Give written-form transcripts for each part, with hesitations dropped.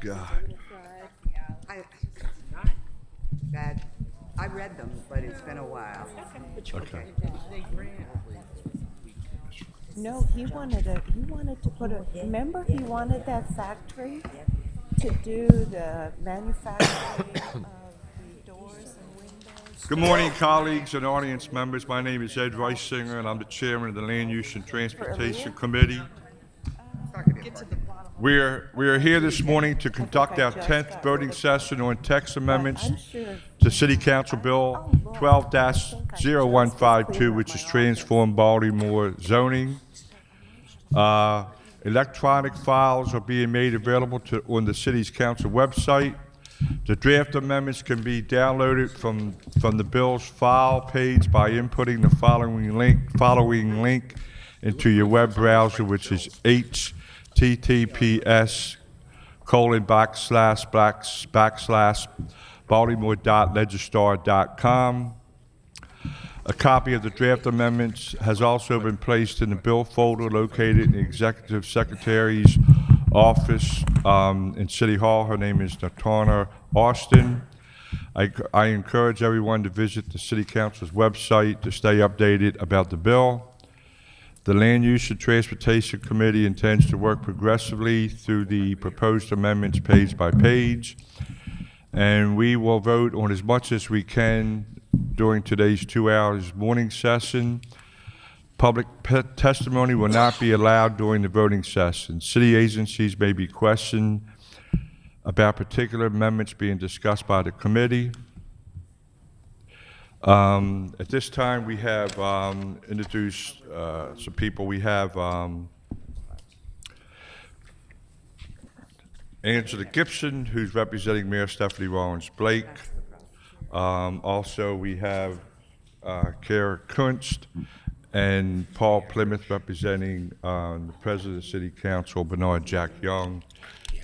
God. I, that, I read them, but it's been a while. Okay. No, he wanted to put a, remember he wanted that factory to do the manufacturing of the doors and windows. Good morning, colleagues and audience members. My name is Ed Reisinger, and I'm the chairman of the Land Use and Transportation Committee. We are here this morning to conduct our 10th voting session on text amendments to City Council Bill 12-0152, which is TransForm Baltimore zoning. Electronic files are being made available on the City's Council website. The draft amendments can be downloaded from the bill's file page by inputting the following link into your web browser, which is https://baltimore.legistar.com. A copy of the draft amendments has also been placed in the bill folder located in the Executive Secretary's office in City Hall. Her name is Natana Austin. I encourage everyone to visit the City Council's website to stay updated about the bill. The Land Use and Transportation Committee intends to work progressively through the proposed amendments page by page, and we will vote on as much as we can during today's 2 hours morning session. Public testimony will not be allowed during the voting session. City agencies may be questioned about particular amendments being discussed by the committee. At this time, we have introduced some people. We have Angela Gibson, who's representing Mayor Stephanie Rollins Blake. Also, we have Kara Kunst and Paul Plymouth representing the President of the City Council, Bernard Jack Young.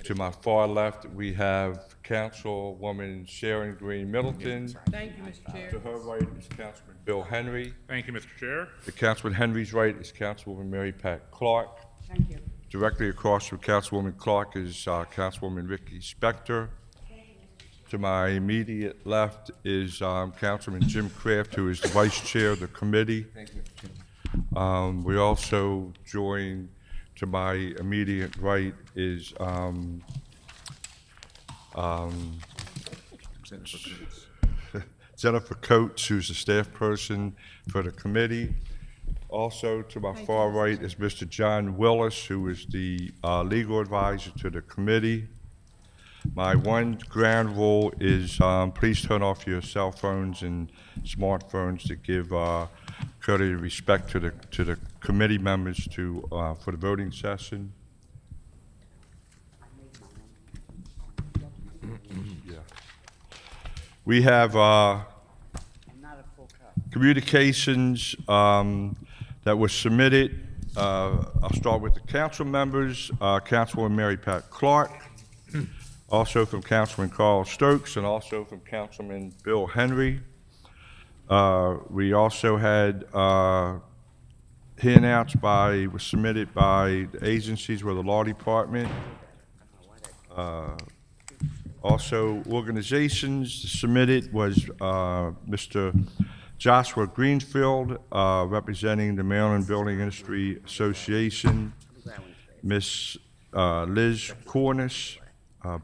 To my far left, we have Councilwoman Sharon Green Middleton. Thank you, Mr. Chair. To her right is Councilman Bill Henry. Thank you, Mr. Chair. To Councilman Henry's right is Councilwoman Mary Pat Clark. Thank you. Directly across from Councilwoman Clark is Councilwoman Ricky Spector. To my immediate left is Councilman Jim Kraft, who is the Vice Chair of the committee. Thank you, Mr. Chairman. We also join to my immediate right is Jennifer Coates, who's the staff person for the committee. Also to my far right is Mr. John Willis, who is the legal advisor to the committee. My one ground rule is please turn off your cell phones and smartphones to give courtesy and respect to the committee members for the voting session. Yeah. We have communications that was submitted. I'll start with the council members. Councilwoman Mary Pat Clark. Also from Councilman Carl Stokes, and also from Councilman Bill Henry. We also had handouts was submitted by the agencies with the law department. Also organizations submitted was Mr. Joshua Greenfield, representing the Maryland Building Industry Association, Miss Liz Cornish,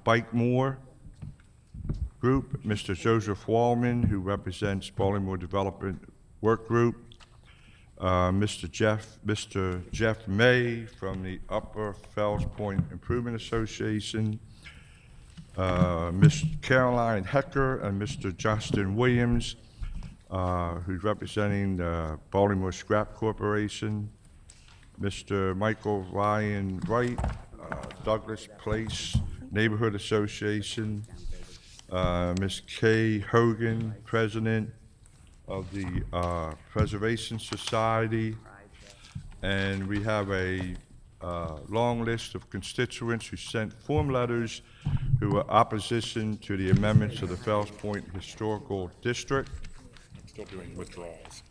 Bike Moore Group, Mr. Joseph Wallman, who represents Baltimore Development Work Group, Mr. Jeff May from the Upper Fells Point Improvement Association, Ms. Caroline Hecker and Mr. Justin Williams, who's representing the Baltimore Scrap Corporation, Mr. Michael Ryan Wright, Douglas Place Neighborhood Association, Ms. Kay Hogan, President of the Preservation Society, and we have a long list of constituents who sent form letters who are opposition to the amendments to the Fells Point Historical District. I'm still doing withdrawals.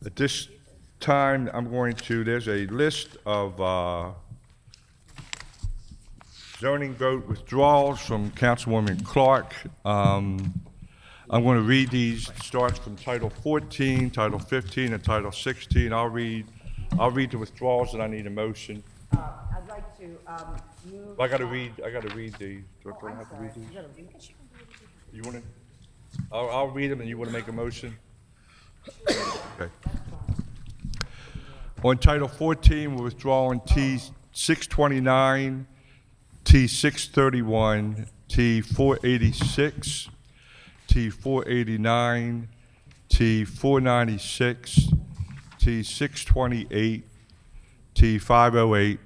At this time, I'm going to, there's a list of zoning vote withdrawals from Councilwoman Clark. I'm going to read these. It starts from Title 14, Title 15, and Title 16. I'll read the withdrawals, and I need a motion. I'd like to move. I gotta read the, do I have to read these? You wanna, I'll read them, and you wanna make a motion? Okay. On Title 14, we're withdrawing T 629, T 631, T 486, T 489, T 496, T 628, T 508.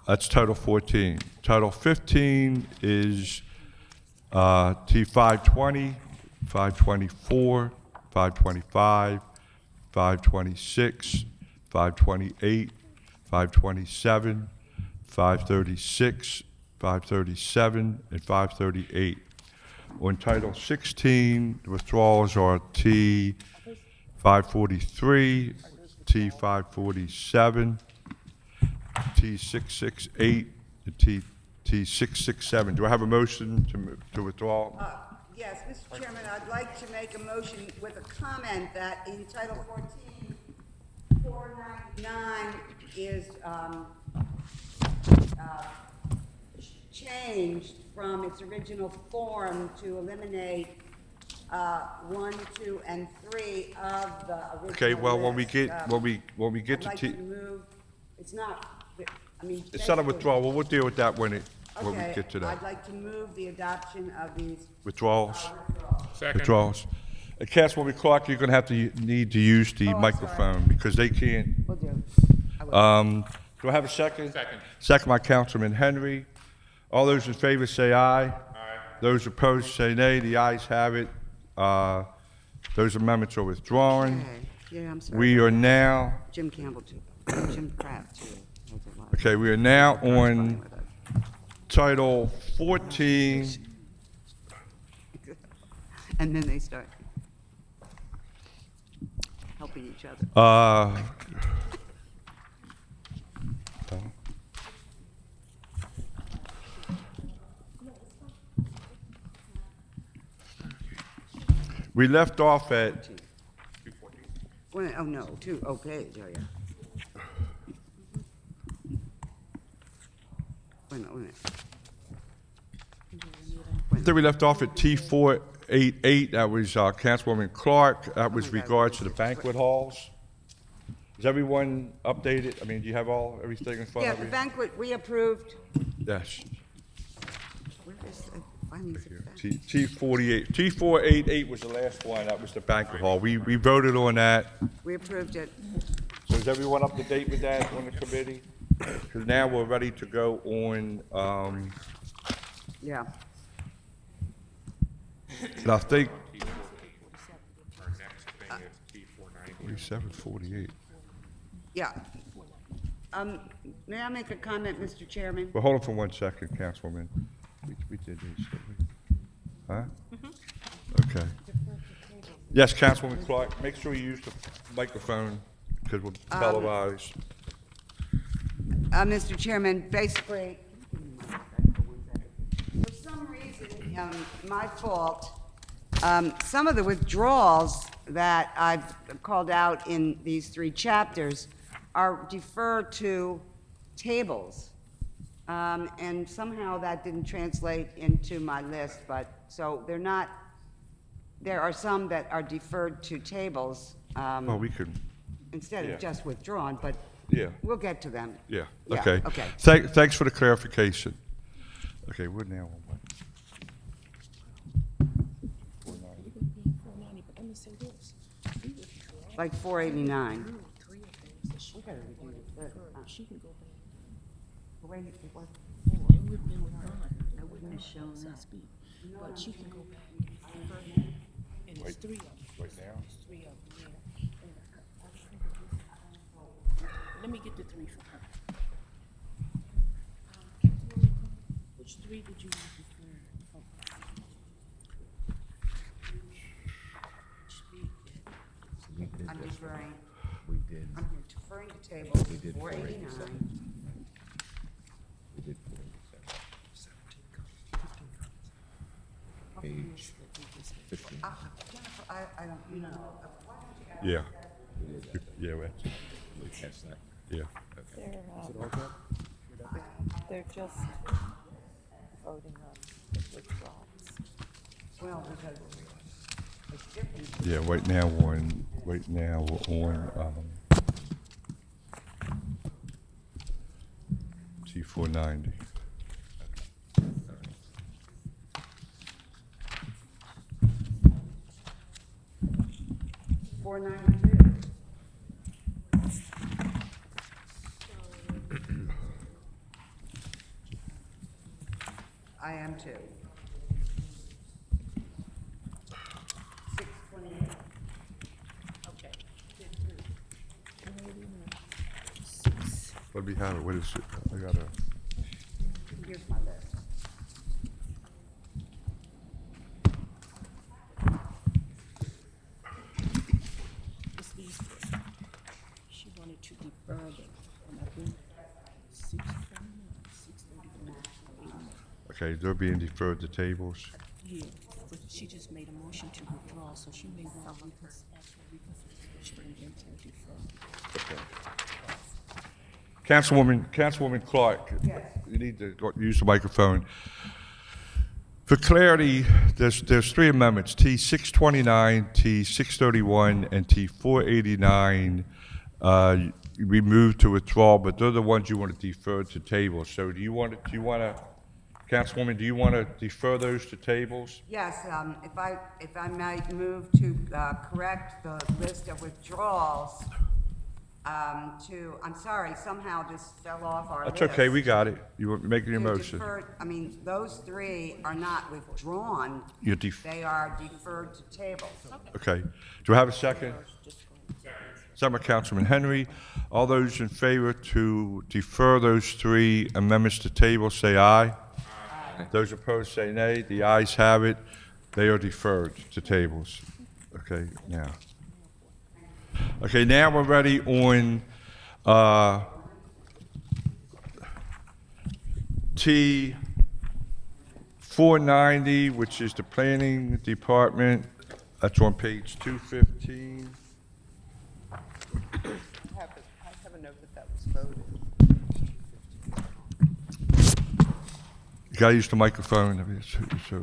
That's Title 14. Title 15 is T 520, 524, 525, 526, 528, 527, 536, 537, and 538. On Title 16, the withdrawals are T 543, T 547, T 668, and T 667. Do I have a motion to withdraw? Yes, Mr. Chairman, I'd like to make a motion with a comment that in Title 14, 499 is changed from its original form to eliminate 1, 2, and 3 of the original Okay, well, when we list. get, when we get I'd to like T, to move, it's not, I mean. it's not a basically- withdrawal, well, we'll deal with that when we Okay, get to I'd that. like to move the adoption of these Withdrawals, Second. withdrawals. Councilwoman Clark, you're gonna have to, need to use the I'm sorry. microphone, because they can't. Will do. I will. Do I have a second? Second. Second by Councilman Henry. All those in favor say aye. Aye. Those opposed say nay. The ayes have it. Those amendments are withdrawn. Okay, yeah, I'm sorry. We are now, Jim Campbell too, Jim Kraft too. Has a lot of okay, we are now corresponding on with us. Title 14. And then they start helping each other. We left off at, Oh, no, two, okay, oh, yeah. Wait a minute, wait a minute. I think we left off at T488. That was Councilwoman Clark. That was Oh my God, regards to the what is it? banquet halls. Is everyone updated? I mean, do you have everything in front Yeah, of the you? banquet, we approved. Yes. Where is the findings of fact? T48, T488 was the last one. That was the banquet hall. We voted on that. We approved it. So is everyone up to date with that on the committee? Because now we're ready to go on, Yeah. and I think Our next thing is T490. 4748. Yeah. May I make a comment, Mr. Chairman? Well, hold on for 1 second, Councilwoman. We did these, didn't we? Huh? Okay. Yes, Councilwoman Clark, make sure you use the microphone because we'll televise. Mr. Chairman, basically, for some reason, my fault, some of the withdrawals that I've called out in these 3 chapters are deferred to tables. And somehow that didn't translate into my list, but, so they're not, there are some that are deferred to tables, Well, we could, instead yeah. of just withdrawn, but yeah, we'll get to them. yeah, Yeah, okay. okay. Thanks for the clarification. Okay, we're now on what? Like 489. She can go back. Wait, it was- It would have been withdrawn. I wouldn't have shown that. But she can go back further. And it's 3 of them. Right now? It's 3 of them, yeah. Let me get the 3 from her. Which 3 did you want before? I'm just deferring, We did, I'm deferring to table we did 489. 487. We did 487. Page 15. Jennifer, I don't, you know. Why don't you Yeah. We did that. Yeah, We passed that. yeah. They're just voting on withdrawals. Well, because it's different. Yeah, right now we're on T490. 492. I am too. 628. Okay. Let me have it, what is it? I gotta, Here's my list. It's these three. She wanted to defer them, and I think 629, 631, okay, they're being deferred to tables. yeah, but she just made a motion to withdraw, so she may want to ask for reconsideration and then to defer. Councilwoman Clark, you need to use the microphone. For clarity, there's three amendments, T629, T631, and T489. We moved to withdraw, but they're the ones you want to defer to tables. So do you want to, Councilwoman, do you want to defer those to tables? Yes, if I might move to correct the list of withdrawals I'm sorry, somehow this fell off our list. That's okay, we got it. You were making your To motion. defer- I mean, those three are not withdrawn, You're they are deferred to tables. okay. Do I have a second? Second by Councilman Henry. All those in favor to defer those three amendments to table, say aye. Aye. Those opposed, say nay. The ayes have it. They are deferred to tables. Okay, now. Okay, now we're ready on T490, which is the Planning Department. That's on page 215. I have a note that was voted. You gotta use the microphone. I mean, so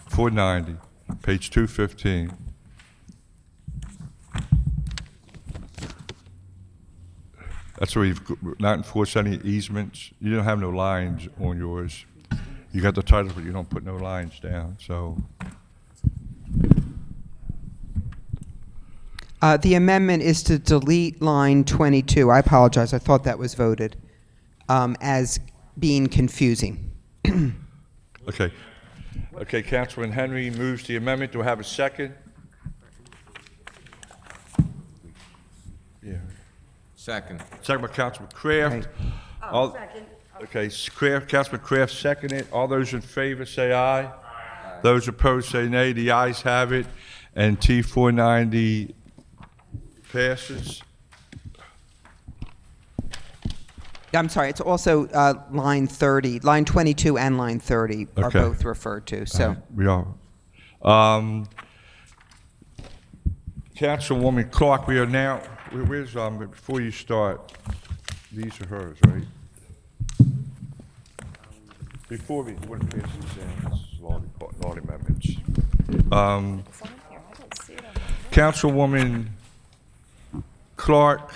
490, page 215. That's where you've not enforced any easements. You don't have no lines on yours. You got the title, but you don't put no lines down, so. The amendment is to delete line 22. I apologize, I thought that was voted, as being confusing. Okay. Okay, Councilman Henry moves the amendment. Do I have a second? Yeah. Second. Second by Councilman Kraft. Right. All- Second. Okay, Kraft, Councilman Kraft seconded. All those in favor say aye. Aye. Those opposed say nay. The ayes have it, and T490 passes. I'm sorry, it's also line 30, line 22 and line 30 are Okay. both referred to, so. We are. Councilwoman Clark, we are now, where's, before you start, these are hers, right? Before we, what pages in, this is all the amendments. It's on here, I don't see it on the Councilwoman Clark,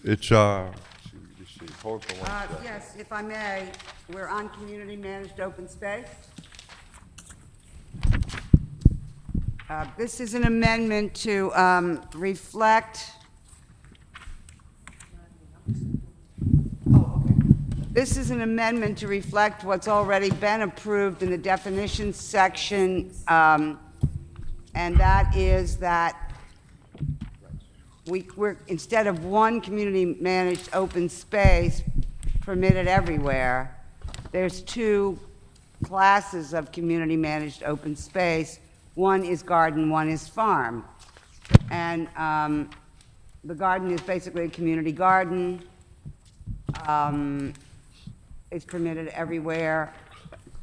it's, let's see, hold for one second. Yes, if I may, we're on community managed open space. This is an amendment to reflect. This is an amendment to reflect what's already been approved in the definitions section, and that is that we're, instead of one community-managed open space permitted everywhere, there's two classes of community-managed open space one is garden, one is farm. And the garden is basically a community garden. It's permitted everywhere.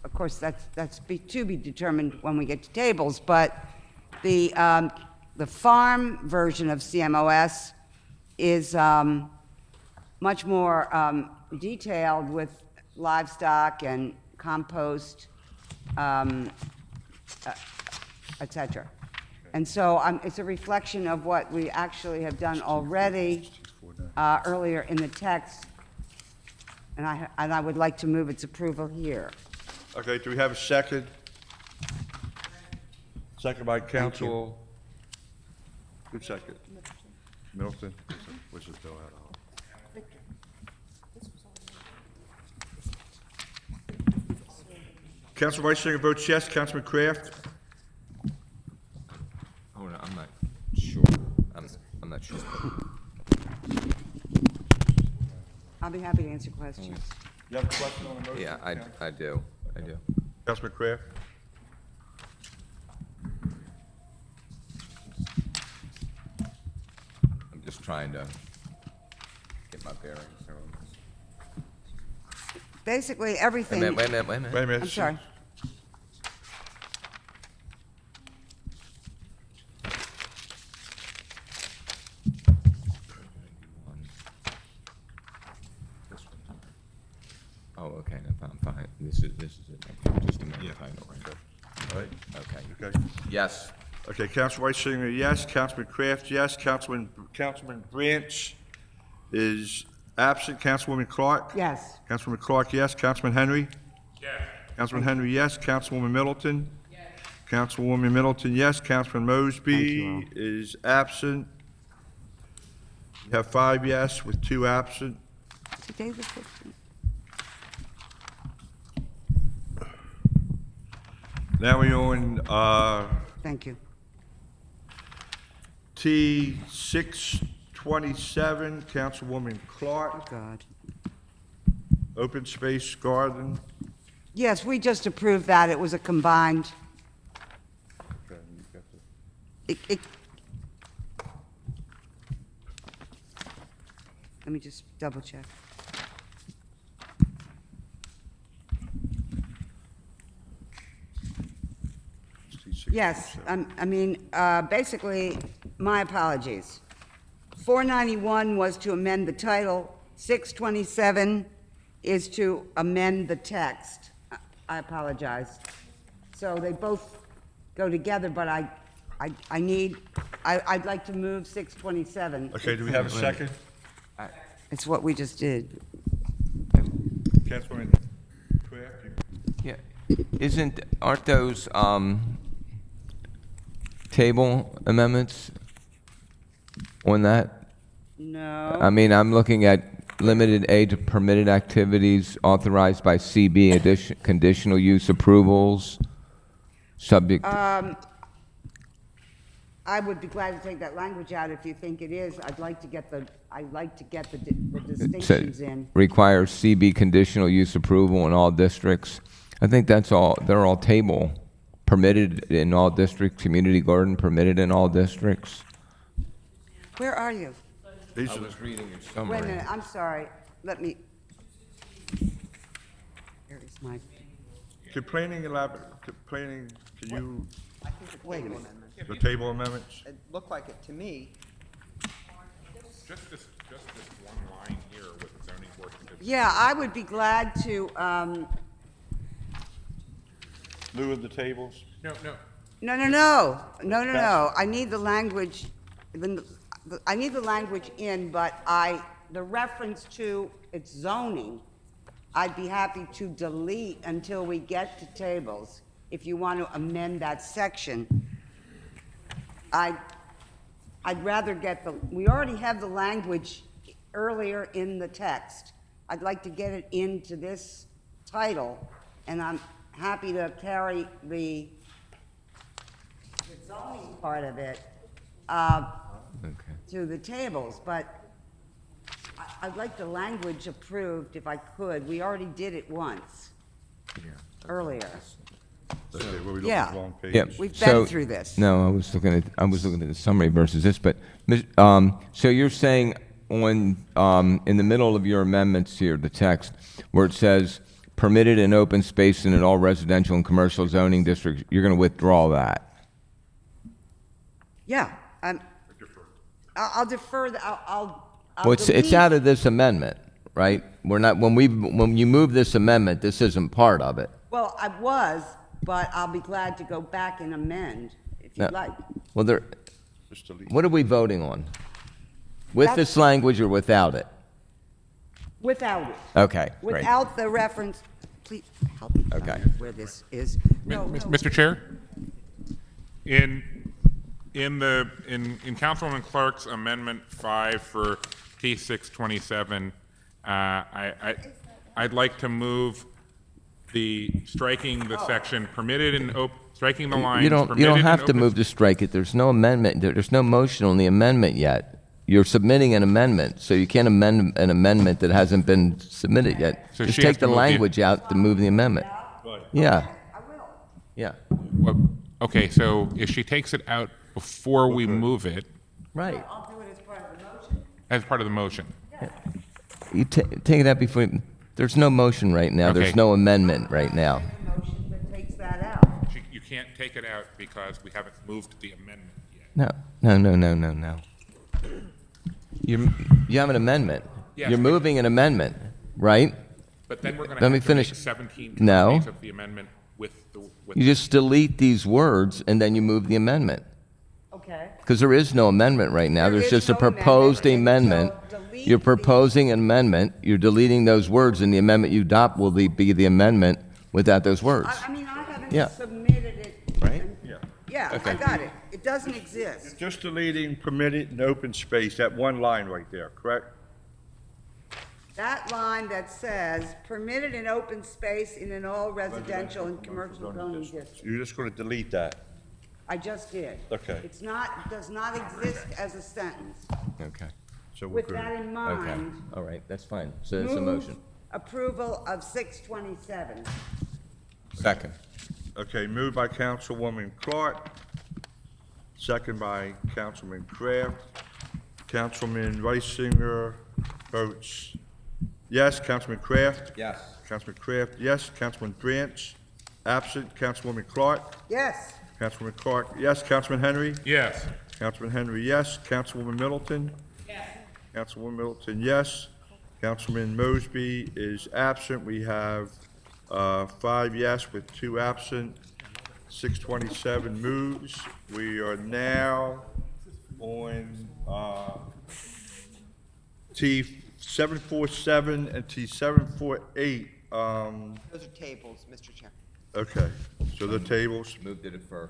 Of course, to be determined when we get to tables, but the farm version of CMOS is much more detailed with livestock and compost, et cetera. And so it's a reflection of what we actually have done already earlier in the text, and I would like to move its approval here. Okay, do we have a second? Second by Council. Good second. Middleton. Where's this bill at? Council Vice Singer votes yes. Councilman Kraft? Oh, no, I'm not sure. I'm not sure. I'll be happy to answer questions. You have a question on the motion? Yeah, I do. Councilman Kraft? I'm just trying to get my bearings. here on this. Basically, Wait everything. a minute. Wait a minute. I'm sorry. Oh, okay, no, I'm fine. This is it. Okay, just a minute. Title, right? All right, Okay. okay. Yes. Okay, Council Vice Singer, yes. Councilman Kraft, yes. Councilman Branch is absent. Councilwoman Clark? Yes. Councilwoman Clark, yes. Councilman Henry? Yes. Councilman Henry, yes. Councilwoman Middleton? Yes. Councilwoman Middleton, yes. Councilman Mosby is absent. We have 5 yes with 2 absent. Today's the 15th. Now we're on Thank you. T 627, Councilwoman Oh, Clark, God. open space garden. Yes, we just approved that. It was a combined. It, let me just double check. Yes, basically, my apologies. 491 was to amend the title, 627 is to amend the text. I apologize. So they both go together, but I'd like to move 627. Okay, do we have a second? It's what we just did. Councilwoman Kraft? Yeah. Aren't those table amendments on that? No. I mean, I'm looking at limited age of permitted activities authorized by CB, conditional use approvals, subject. I would be glad to take that language out if you think it is. I'd like to get the distinctions in. Requires CB conditional use approval in all districts. I think that's all, they're all table, permitted in all districts, community garden permitted in all districts. Where are you? These I are was reading your Wait a summary. minute, I'm sorry. Let me. Here is my, Can planning elaborate, can you, wait a minute. the table amendments? It looked like it to me. Just this one line here with the zoning board conditions. Yeah, I would be glad to, Lieu of the tables? No. no. I need the language, I need the language in, but the reference to its zoning, I'd be happy to delete until we get to tables, if you want to amend that section. I'd rather get we already have the language earlier in the text. I'd like to get it into this title, and I'm happy to carry the zoning part of it Okay. to the tables, but I'd like the language approved if I could. We already did it once, earlier. Okay, were we looking Yeah. at the wrong page? Yeah. We've So- been through this. No, I was looking at the summary versus this, but, so you're saying on, in the middle of your amendments here, the text, where it says permitted in open space and in all residential and commercial zoning districts, you're gonna withdraw that? Yeah, I'll defer, I'll Well, it's delete- out of this amendment, right? We're not, when you move this amendment, this isn't part of it. Well, I was, but I'll be glad to go back and amend if No. you'd like. Well, there, Just delete. what are we voting on? With That's- this language or without it? Without it. Okay, great. Without the reference, please help me Okay. find where this is. No, no. Mr. Chair? In Councilwoman Clark's Amendment 5 for T627, I'd like to move striking the section permitted in, striking the lines You permitted don't in have to open- move to strike it. There's no amendment, there's no motion on the amendment yet. You're submitting an amendment, so you can't amend an amendment that hasn't been submitted yet. So Just she has take to the move the- language out to move the amendment. Yeah, I will. yeah, Okay, so if she takes it out before we move it, right. I'll do it as part of the motion. as part of the motion. You take it out before, there's no motion right now. There's Okay. no amendment right now. A motion that takes that out. You can't take it out because we haven't moved the amendment yet. No. You have an amendment. Yes, You're but- moving an amendment, right? But then we're going Let to me have to make finish. 17 No. copies of the amendment with the, with You just delete these words and then you move the amendment. Okay. Because there is no amendment right now. There There's is just a no proposed amendment, amendment. so delete You're the- proposing an amendment, you're deleting those words, and the amendment you adopt will be the amendment without those words. I mean, I haven't Yeah. submitted it. Right? Yeah. Yeah, I Okay. got it. It doesn't exist. Just deleting permitted in open space, that one line right there, correct? That line that says permitted in open space in an all residential and commercial zoning district. You're just gonna delete that. I just did. Okay. It's not, does not exist as a sentence. Okay. So we're With good. that in Okay. mind, All right, that's fine. So it's a move motion. approval of 627. Second. Okay, moved by Councilwoman Clark, second by Councilman Kraft. Councilman Reisinger votes yes. Councilman Kraft? Yes. Councilman Kraft, yes. Councilman Branch, absent. Councilwoman Clark? Yes, Councilwoman Clark, yes. Councilman Henry? Yes. Councilman Henry, yes. Councilwoman Middleton? Yes. Councilwoman Middleton, yes. Councilman Mosby is absent. We have 5 yes with 2 absent. 627 moves. We are now on T747 and T748. Those are tables, Mr. Chair. Okay, so the tables. Move to defer.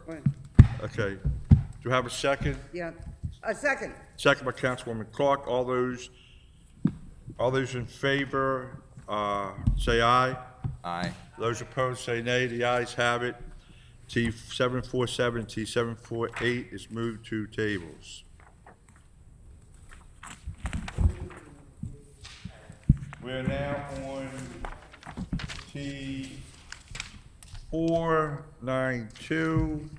Okay. Do you have a second? yeah. A second. Second by Councilwoman Clark. All those in favor, say aye. Aye. Those opposed, say nay. The ayes have it. T747, T748 is moved to tables. We're now on T492.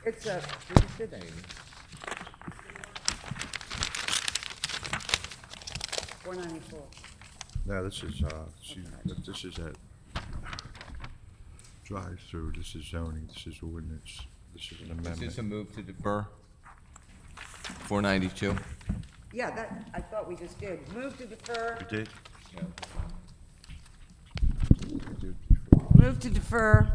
It's a, 494. No, this is a drive-through. This is zoning. This is ordinance. This is an Is this amendment. a move to defer? 492? Yeah, that, I thought we just did. Move to defer, You did? move to defer,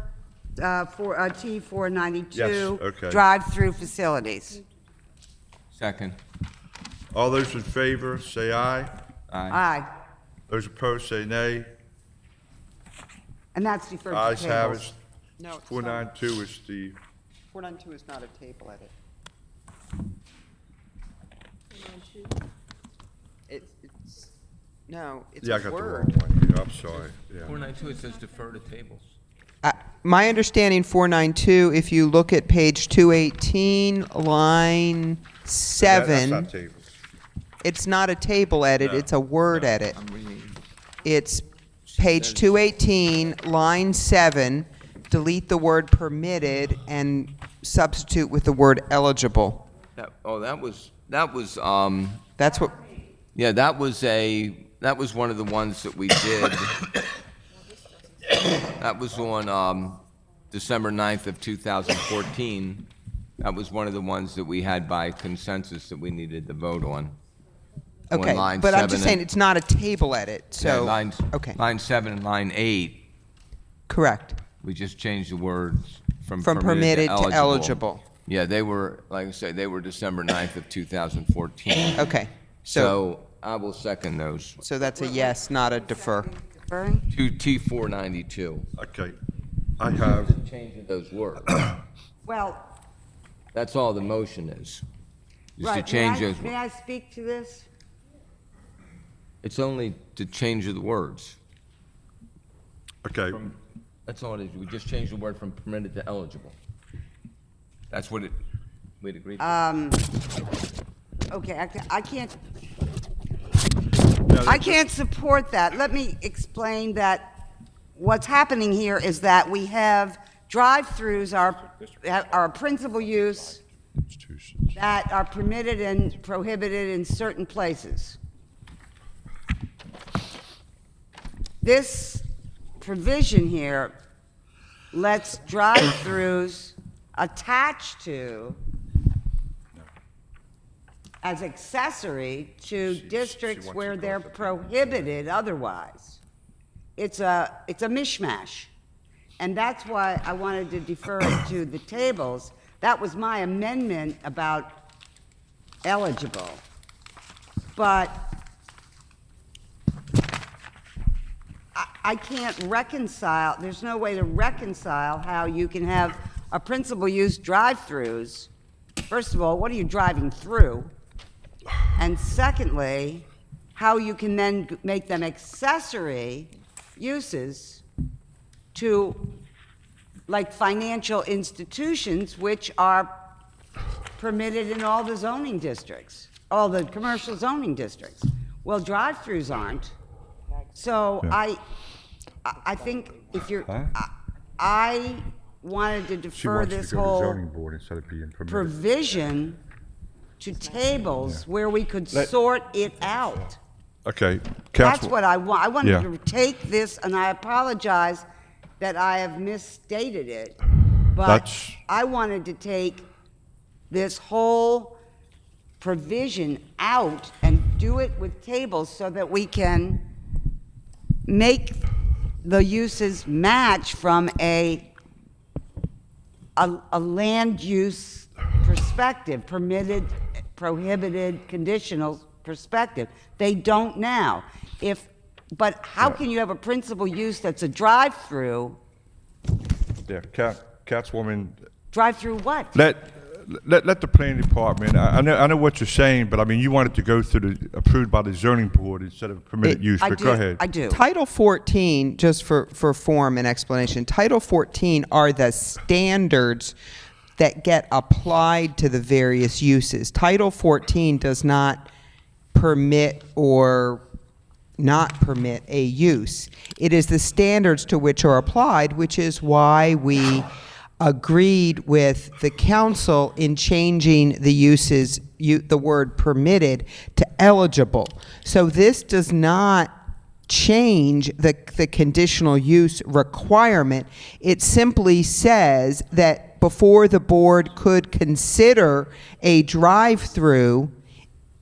for, T492. Yes, okay. Drive-through facilities. Second. All those in favor, say aye. Aye. Aye. Those opposed, say nay. And that's deferred to Ayes have tables. it. No, it's 492 is the, 492 is not a table edit. It's, no, it's yeah, I a got the wrong word. one. Yeah, I'm sorry. Yeah. 492, it says defer to tables. My understanding, 492, if you look at page 218, line That's 7, not tables. it's not a table edit, No, it's a word edit. I'm reading. It's page 218, line 7, delete the word permitted and substitute with the word eligible. That was, That's what, yeah, that was one of the ones that we did. That was on, December 9th of 2014. That was one of the ones that we had by consensus that we needed to vote on. On okay, line but I'm 7 just saying and- it's not a table edit, so. Yeah, Okay, line 7 and line 8, correct. we just changed the words from From permitted to eligible. Yeah, they were, like I say, they were December 9th of 2014. Okay, So I will second those. so that's a yes, not a defer. Deferring? To T492. Okay. I have, Changing those words. Well, That's all the motion is to right, change may those. may I speak to this? It's only to change the words. okay. That's all it is. We just changed the word from permitted to eligible. That's what we'd agreed to. Okay, I can't, Now, I can't support that. Let me explain that what's happening here is that we have drive-throughs are a principal use that are permitted and prohibited in certain places. This provision here lets drive-throughs attach to as accessory to districts where they're prohibited otherwise. It's a mishmash. And that's why I wanted to defer it to the tables. That was my amendment about eligible. But I can't reconcile, there's no way to reconcile how you can have a principal use drive-throughs. First of all, what are you driving through? And secondly, how you can then make them accessory uses to, like, financial institutions, which are permitted in all the zoning districts, all the commercial zoning districts. Well, drive-throughs aren't. So I think if you're, I wanted to She defer wants this to go to whole zoning board instead of being permitted. provision to tables where we could Let- sort it out. Okay. That's Council- what I want. I wanted Yeah. to take this, and I apologize that I have misstated it, but That's- I wanted to take this whole provision out and do it with tables so that we can make the uses match from a land use perspective, permitted, prohibited, conditional perspective. They don't now. But how can you have a principal use that's a drive-through? Yeah, Councilwoman, Drive-through what? let the planning department, I know what you're saying, but I mean, you want it to go through approved by the zoning board instead of permitted use, I but do. go ahead. I do. Title 14, just for form and explanation, Title 14 are the standards that get applied to the various uses. Title 14 does not permit or not permit a use. It is the standards to which are applied, which is why we agreed with the council in changing the uses, the word permitted to eligible. So this does not change the conditional use requirement. It simply says that before the board could consider a drive-through,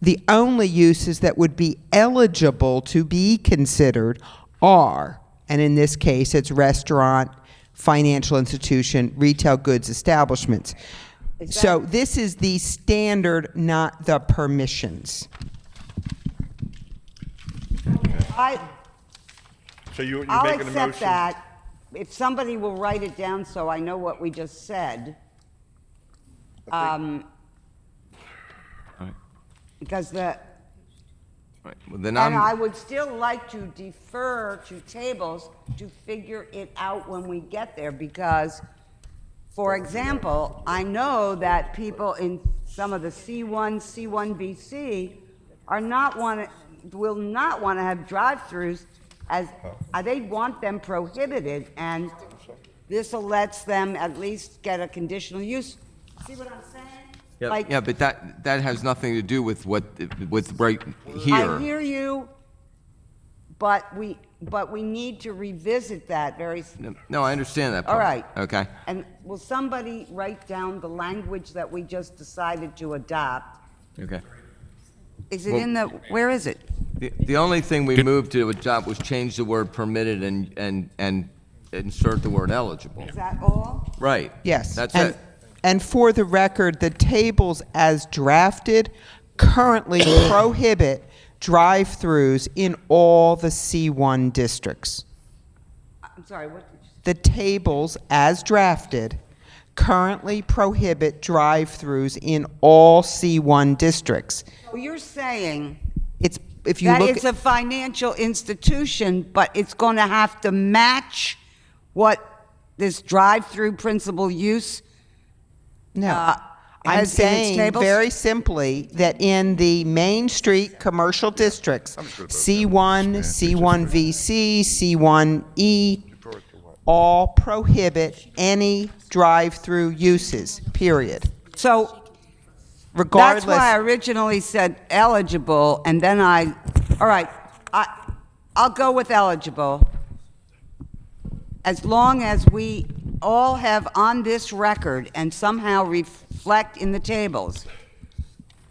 the only uses that would be eligible to be considered are, and in this case, it's restaurant, financial institution, retail goods establishments. So this is the standard, not the permissions. So you're I'll making a motion? accept that. If somebody will write it down so I know what we just said. Because Right. Well, then and I I'm, would still like to defer to tables to figure it out when we get there, because, for example, I know that people in some of the C1, C1BC will not want to have drive-throughs as, they want them prohibited, and this'll lets them at least get a conditional use. See what I'm saying? Like, Yeah, but that has nothing to do with with right I here. hear you, but we need to revisit that very. No, I understand that part. All right. Okay. And will somebody write down the language that we just decided to adopt? Okay. Is it in the, where is it? The only thing we moved to adopt was change the word permitted and insert the word eligible. Is that all? Right. Yes. That's and, it. And for the record, the tables as drafted currently prohibit drive-throughs in all the C1 districts. I'm sorry, what did you say? The tables as drafted currently prohibit drive-throughs in all C1 districts. Well, you're saying It's, if you that look it's a financial institution, but it's going to have to match what this drive-through principal use No. has in I'm its saying tables? very simply that in the Main Street commercial districts, C1, C1VC, C1E, all prohibit any drive-through uses, period. So Regardless. that's why I originally said eligible, and then all right, I'll go with eligible. As long as we all have on this record and somehow reflect in the tables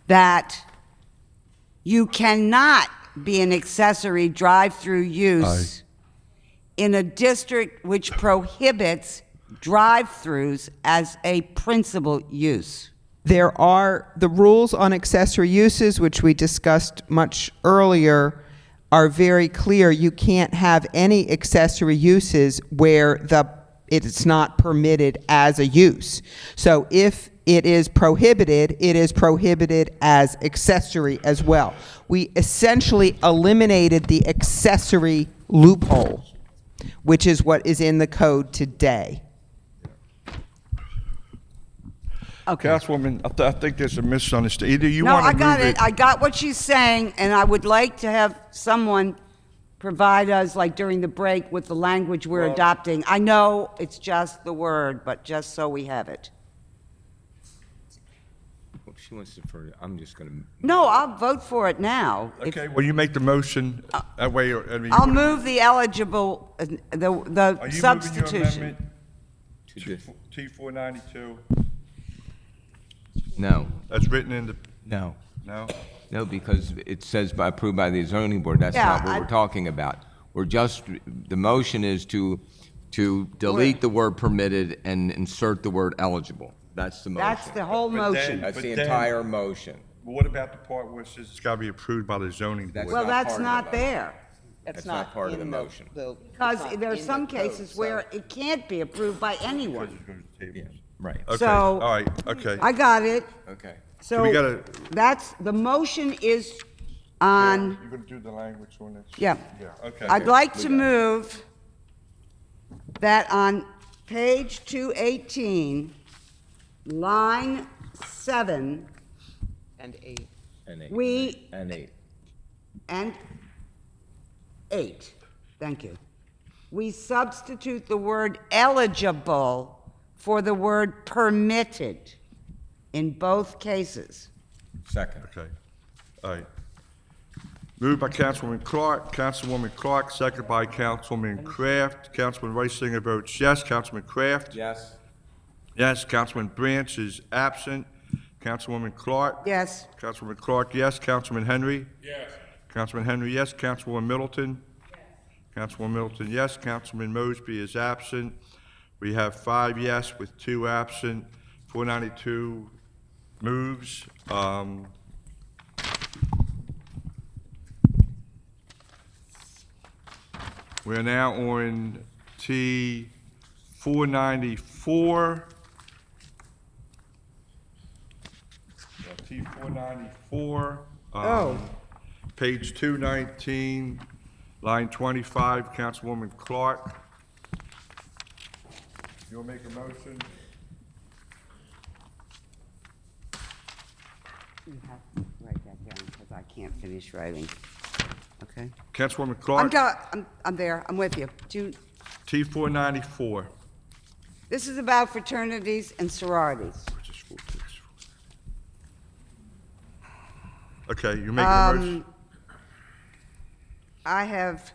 that you cannot be an accessory drive-through use in a district which prohibits drive-throughs as a principal use. There are the rules on accessory uses, which we discussed much earlier, are very clear. You can't have any accessory uses where it's not permitted as a use. So if it is prohibited as accessory as well. We essentially eliminated the accessory loophole, which is what is in the code today. Okay. Councilwoman, I think there's a misunderstanding. Either you No, want to I got move it. I got what she's saying, and I would like to have someone provide us, like during the break, with the language we're adopting. I know it's just the word, but just so we have it. If she wants to defer, I'm just going to. No, I'll vote for it now. If- Okay, well, you make the motion, that way, I mean. I'll move the eligible, Are you the moving your substitution. amendment to T492? No, That's written in the, no, no? because it says approved by the zoning board. That's Yeah, not what we're talking about. The motion is to delete the word permitted and insert the word eligible. That's the motion. That's the whole But motion. That's But the then- entire motion. Well, what about the part where it says it's got to be approved by the zoning That's board? Well, not that's part of not the motion. there. That's not part of the motion. Because there are some cases where it can't be approved by anyone. Because it goes to tables. Right. Okay, So- all right, okay. I got it. Okay. So we gotta- the motion is on, You're going to do the language on this? yeah. Yeah, okay. I'd like to move that on page 218, line 7, And 8. And eight. we, And 8. and 8, thank you. We substitute the word eligible for the word permitted in both cases. Second. Okay, all right. Moved by Councilwoman Clark, second by Councilman Kraft. Councilman Reisinger votes yes. Councilman Kraft? Yes. Yes. Councilman Branch is absent. Councilwoman Clark? Yes, Councilwoman Clark, yes. Councilman Henry? Yes. Councilman Henry, yes. Councilwoman Middleton? Yes. Councilwoman Middleton, yes. Councilman Mosby is absent. We have 5 yes with 2 absent. 492 moves. We're now on T 494. T 494. Oh. Page 219, line 25, Councilwoman Clark. You want to make a motion? you have to write that down because I can't finish writing. Okay. Okay. Councilwoman I'm, Clark, I'm there, I'm with you. T494. This is about fraternities and sororities. Which is 14. Okay, you make a motion? I have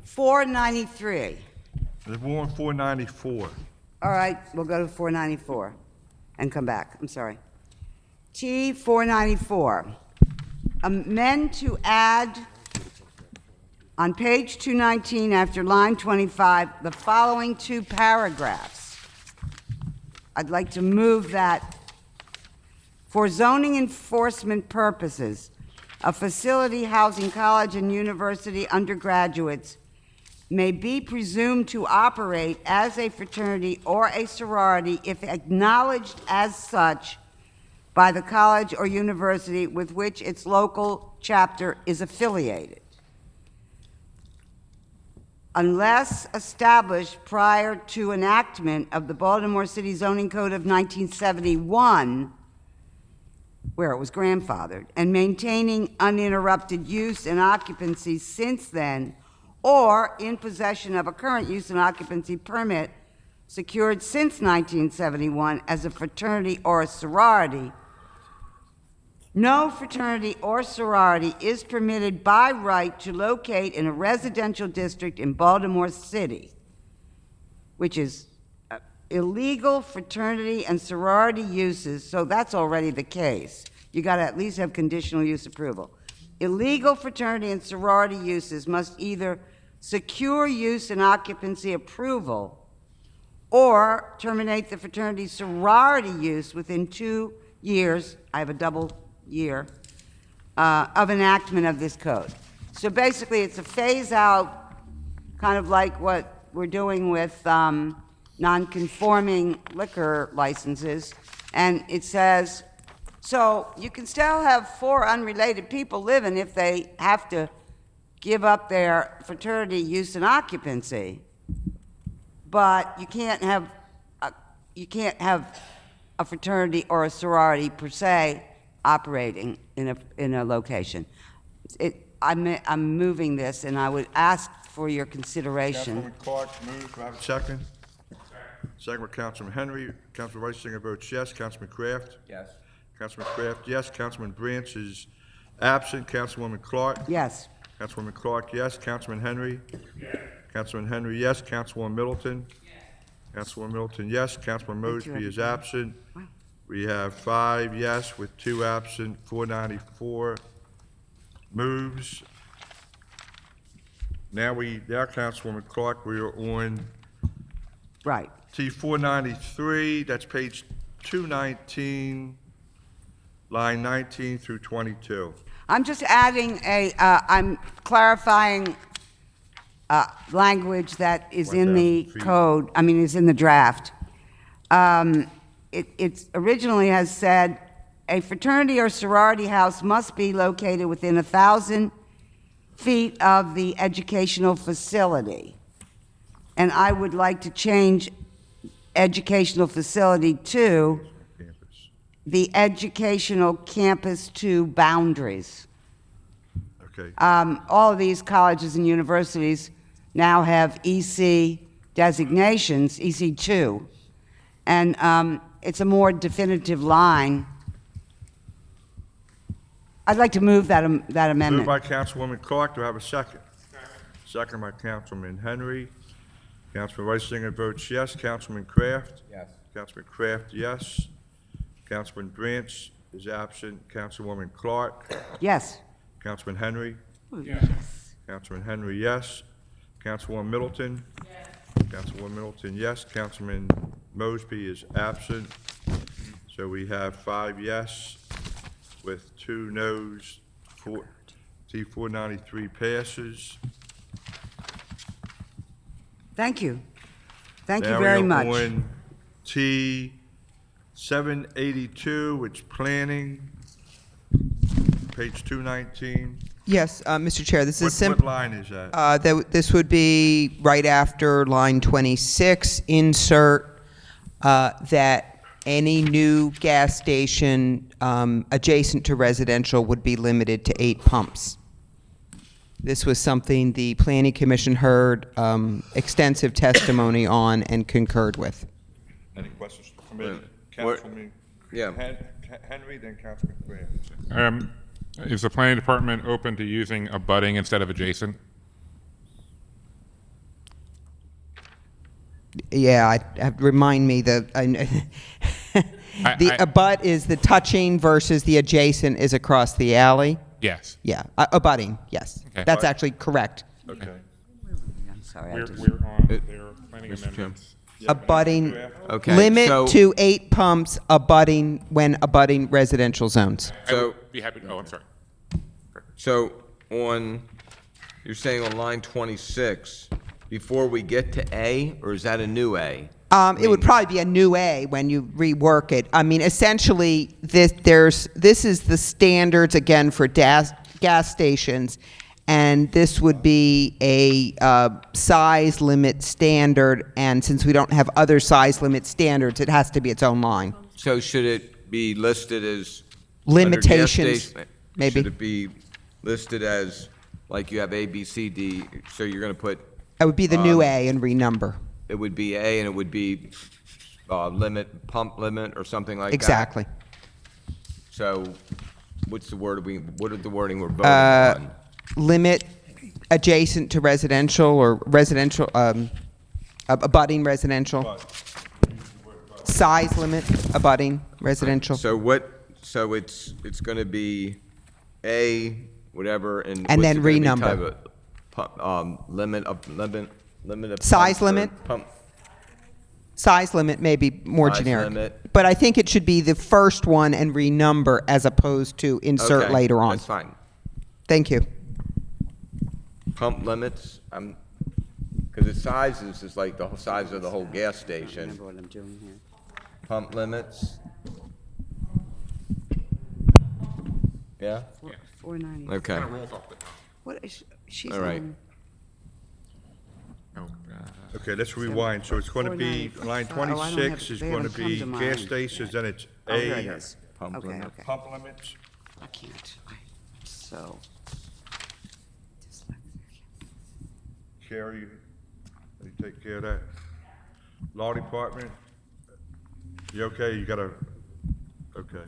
493. There's one 494. All right, we'll go to 494 and come back. I'm sorry. T 494. Amend to add on page 219 after line 25 the following two paragraphs. I'd like to move that for zoning enforcement purposes, a facility housing college and university undergraduates may be presumed to operate as a fraternity or a sorority if acknowledged as such by the college or university with which its local chapter is affiliated, unless established prior to enactment of the Baltimore City Zoning Code of 1971, where it was grandfathered, and maintaining uninterrupted use and occupancy since then, or in possession of a current use and occupancy permit secured since 1971 as a fraternity or a sorority. No fraternity or sorority is permitted by right to locate in a residential district in Baltimore City, which is illegal fraternity and sorority uses, so that's already the case. You got to at least have conditional use approval. Illegal fraternity and sorority uses must either secure use and occupancy approval or terminate the fraternity sorority use within 2 years, I have a double year, of enactment of this code. So basically, it's a phase-out, kind of like what we're doing with non-conforming liquor licenses, and it says, so you can still have 4 unrelated people living if they have to give up their fraternity use and occupancy, but you can't have a fraternity or a sorority per se operating in a location. I'm moving this, and I would ask for your consideration. Councilwoman Clark moves. Do I have a second? Second by Councilman Henry. Councilman Rice Singer votes yes. Councilman Kraft? Yes. Councilman Kraft, yes. Councilman Branch is absent. Councilwoman Clark? Yes. Councilwoman Clark, yes. Councilman Henry? Yes. Councilman Henry, yes. Councilwoman Middleton? Yes. Councilwoman Middleton, yes. Councilman Mosby is absent. We have 5 yes with 2 absent. 494 moves. Now Councilwoman Clark, we are on Right. T493, that's page 219, line 19 through 22. I'm just adding I'm clarifying language that is in the 1,000 feet. code, is in the draft. It originally has said, a fraternity or sorority house must be located within 1,000 feet of the educational facility. And I would like to change educational facility to Campus. the educational campus to boundaries. Okay. All of these colleges and universities now have EC designations, EC2, and it's a more definitive line. I'd like to move that amendment. Moved by Councilwoman Clark, do I have a second? Second by Councilman Henry. Councilman Rice Singer votes yes. Councilman Kraft? Yes. Councilman Kraft, yes. Councilman Branch is absent. Councilwoman Clark? Yes. Councilman Henry? Yes. Councilman Henry, yes. Councilwoman Middleton? Yes. Councilwoman Middleton, yes. Councilman Mosby is absent. So we have 5 yes with 2 noes. T493 passes. Thank you. Thank you Now we very are much. on T782, which planning, page 219. Yes, Mr. Chair, this is What simple. line is that? This would be right after line 26, insert that any new gas station adjacent to residential would be limited to 8 pumps. This was something the Planning Commission heard extensive testimony on and concurred with. Any questions from the committee? What- Councilman yeah. Henry, then Councilman Graham. Is the planning department open to using abutting instead of adjacent? Yeah, remind me the I- abut is the touching versus the adjacent is across the alley. Yes. Yeah, abutting. Yes, Okay. that's actually correct. Okay. I'm sorry, I We're, just. we're on their planning Mr. Chairman. amendments. Abutting. Okay. Limit so, to 8 pumps abutting when abutting residential zones. I So- would be happy, oh, I'm sorry. So you're saying on line 26, before we get to A, or is that a new A? It would probably be a new A when you rework it. I mean, essentially, this is the standards again for gas stations, and this would be a size limit standard. And since we don't have other size limit standards, it has to be its own line. So should it be listed as under gas Limitations, station- maybe. Should it be listed as, like you have A, B, C, D, so you're going to put, It would be the new A and renumber. it would be A and it would be limit, pump limit or something like that? Exactly. So what's the word, what are the wording we're voting on? Limit adjacent to residential or residential, abutting residential. Size limit abutting residential. So it's going to be A, whatever, and And what's then it gonna be renumber. type of, limit of Size pumps or limit? pump- Size limit may be more Size generic. limit. But I think it should be the first one and renumber as opposed to insert Okay, later on. That's fine. Thank you. Pump limits, because the sizes is like the whole size of the whole gas station. Remember what I'm doing here. Pump limits? Yeah? 490. Okay. Kind of rolls off the tongue. What is, she's All right. on, Oh, Okay, let's rewind. So it's going to be, 490. line Oh, I don't have- 26 is they going to haven't come be to gas mind. stations, then it's oh, here it A, is. Pump Okay, limit. okay. pump limits. I can't. So. Carrie, you take care of that. Law department, you okay? You gotta, okay.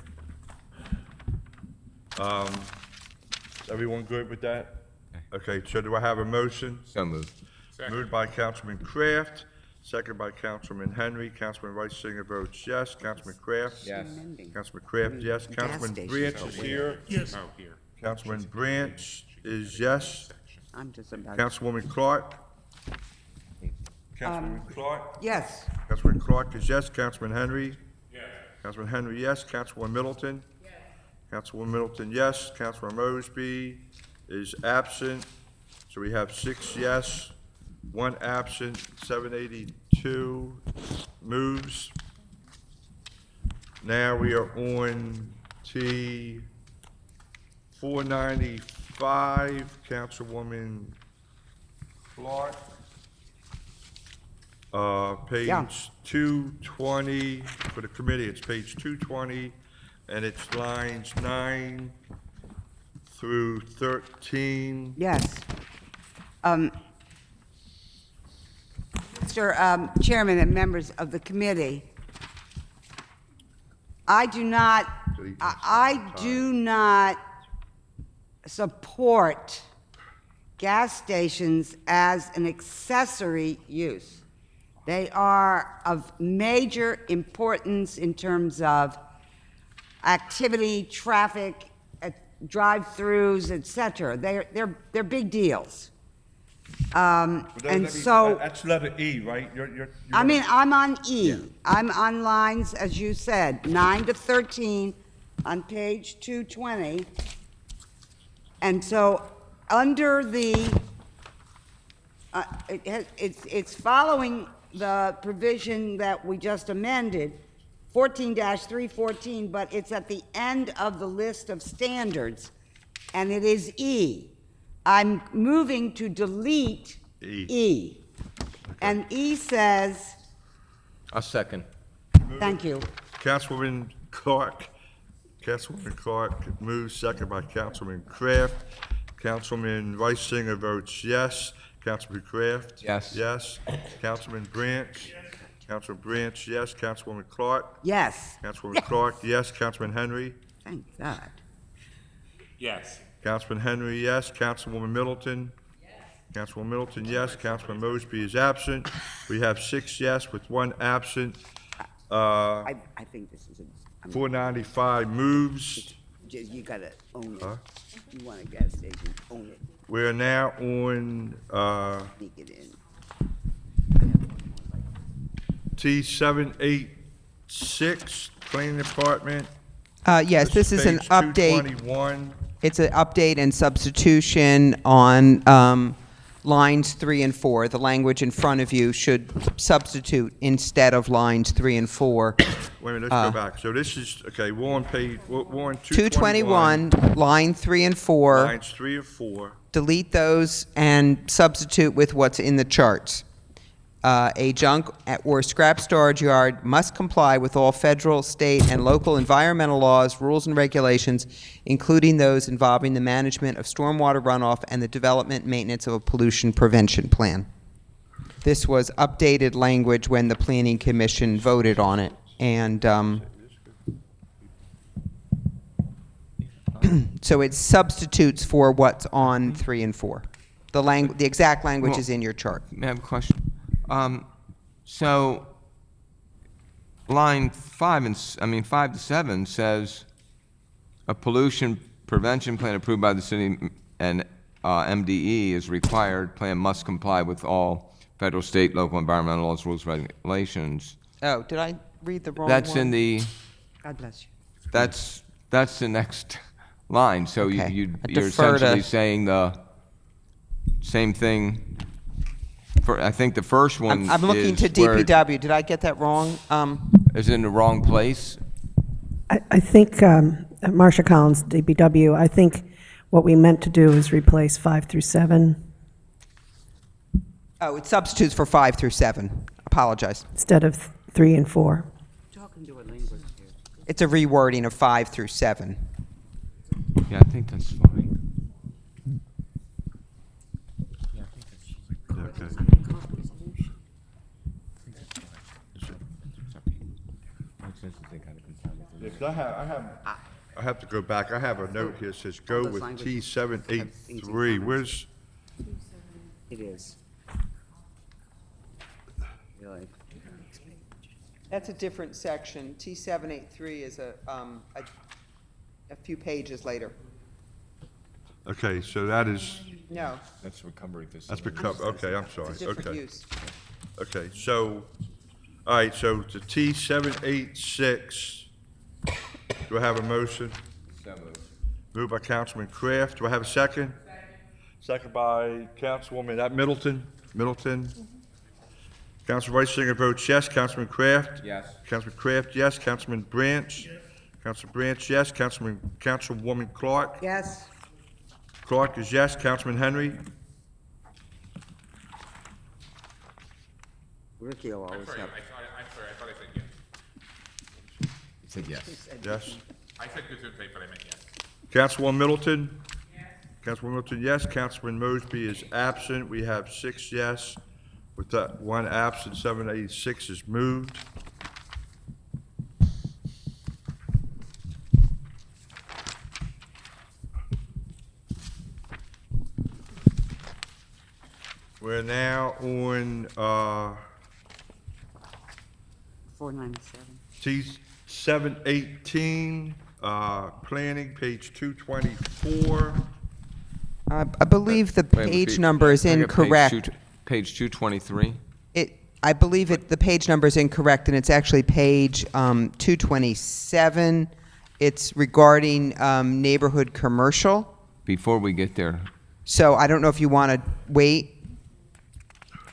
Everyone good with that? Okay, so do I have a motion? So moved. Moved by Councilman Kraft, second by Councilman Henry. Councilman Reisinger votes yes. Councilman Kraft? Yes. Councilman Kraft, yes. Gas Councilman stations Branch are is here. Oh, here. Councilman Branch is yes. I'm just about. Councilwoman Clark? Councilwoman Clark? Yes. Councilman Clark is yes. Councilman Henry? Yes. Councilman Henry, yes. Councilwoman Middleton? Yes. Councilwoman Middleton, yes. Councilman Mosby is absent. So we have 6 yes, 1 absent, 782 moves. Now we are on T 495, Councilwoman Clark. Yeah. Page 220, for the committee, it's page 220, and it's lines 9 through 13. Yes. Mr. Chairman and members of the committee, I do not support gas stations as an accessory use. They are of major importance in terms of activity, traffic, drive-throughs, et cetera. They're big deals. And so, That's letter E, right? You're I mean, I'm on E. I'm on lines, as you said, 9 to 13 on page 220. And so, under the, it's following the provision that we just amended, 14-314, but it's at the end of the list of standards, and it is E. I'm moving to delete E. And E says, A second. thank you, Councilwoman Clark. Councilwoman Clark moves, second by Councilman Kraft. Councilman Reisinger votes yes. Councilman Kraft? Yes. Yes. Councilman Branch? Councilman Branch, yes. Councilwoman Clark? Yes, Councilwoman Clark, yes. Councilman Henry? thank God. Yes. Councilman Henry, yes. Councilwoman Middleton? Councilwoman Middleton, yes. Councilman Mosby is absent. We have 6 yes with 1 absent. I think this is a, 495 moves. you gotta own Huh? it. You want a gas station, own it, We're now on sneak it in. T786, Planning Department. Yes, this is an Page update. 221. It's an update and substitution on lines 3 and 4. The language in front of you should substitute instead of lines 3 and 4. Wait a minute, let's go back. So this is, okay, we're on 221. 221, line 3 and 4. Lines 3 and 4. Delete those and substitute with what's in the charts. A junk or scrap storage yard must comply with all federal, state, and local environmental laws, rules, and regulations, including those involving the management of stormwater runoff and the development and maintenance of a pollution prevention plan. This was updated language when the Planning Commission voted on it, and so it substitutes for what's on 3 and 4. The exact language is in your chart. May I have a question? So, line 5 to 7 says a pollution prevention plan approved by the city and MDE is required. Plan must comply with all federal, state, local environmental laws, rules, regulations. Oh, did I read the wrong one? That's in the. God bless you. That's the next line. So Okay. you're I defer to- essentially saying the same thing. I think the first one I'm looking to is where it DPW. Did I get that wrong? is in the wrong place. I think, Marcia Collins, DPW, I think what we meant to do is replace 5 through 7 Oh, it substitutes for 5 through 7. Apologize. instead of 3 and 4. Talking to a linguist here. It's a rewording of 5 through 7. Yeah, I think that's fine. Yeah, 'cause I have to go back. I have a note here that says go those with languages T783. have things in common. Where's, It is. Really. That's a different section. T783 is a few pages later. okay, so that is, No, That's recovery that's facility. become, okay, I'm sorry. it's a different Okay. use. Okay, so, all right, so the T786, do I have a motion? Moved by Councilman Kraft. Do I have a second? Second by Councilwoman, that Middleton? Middleton? Councilman Reisinger votes yes. Councilman Kraft? Yes. Councilman Kraft, yes. Councilman Branch? Councilman Branch, yes. Councilwoman Clark? Yes, Clark is yes. Councilman Henry? Ricky will always Sorry, help. I'm sorry, I thought I said yes. Said yes. Yes. I said good to say, but I meant yes. Councilwoman Middleton? Councilwoman Middleton, yes. Councilman Mosby is absent. We have 6 yes. With that 1 absent, 786 is moved. We're now on, 497. T718, planning, page 224. I believe the Wait, page repeat. number is I got incorrect. Page 223. I believe the page number is incorrect, and it's actually page 227. It's regarding neighborhood commercial. Before we get there, So I don't know if you want to wait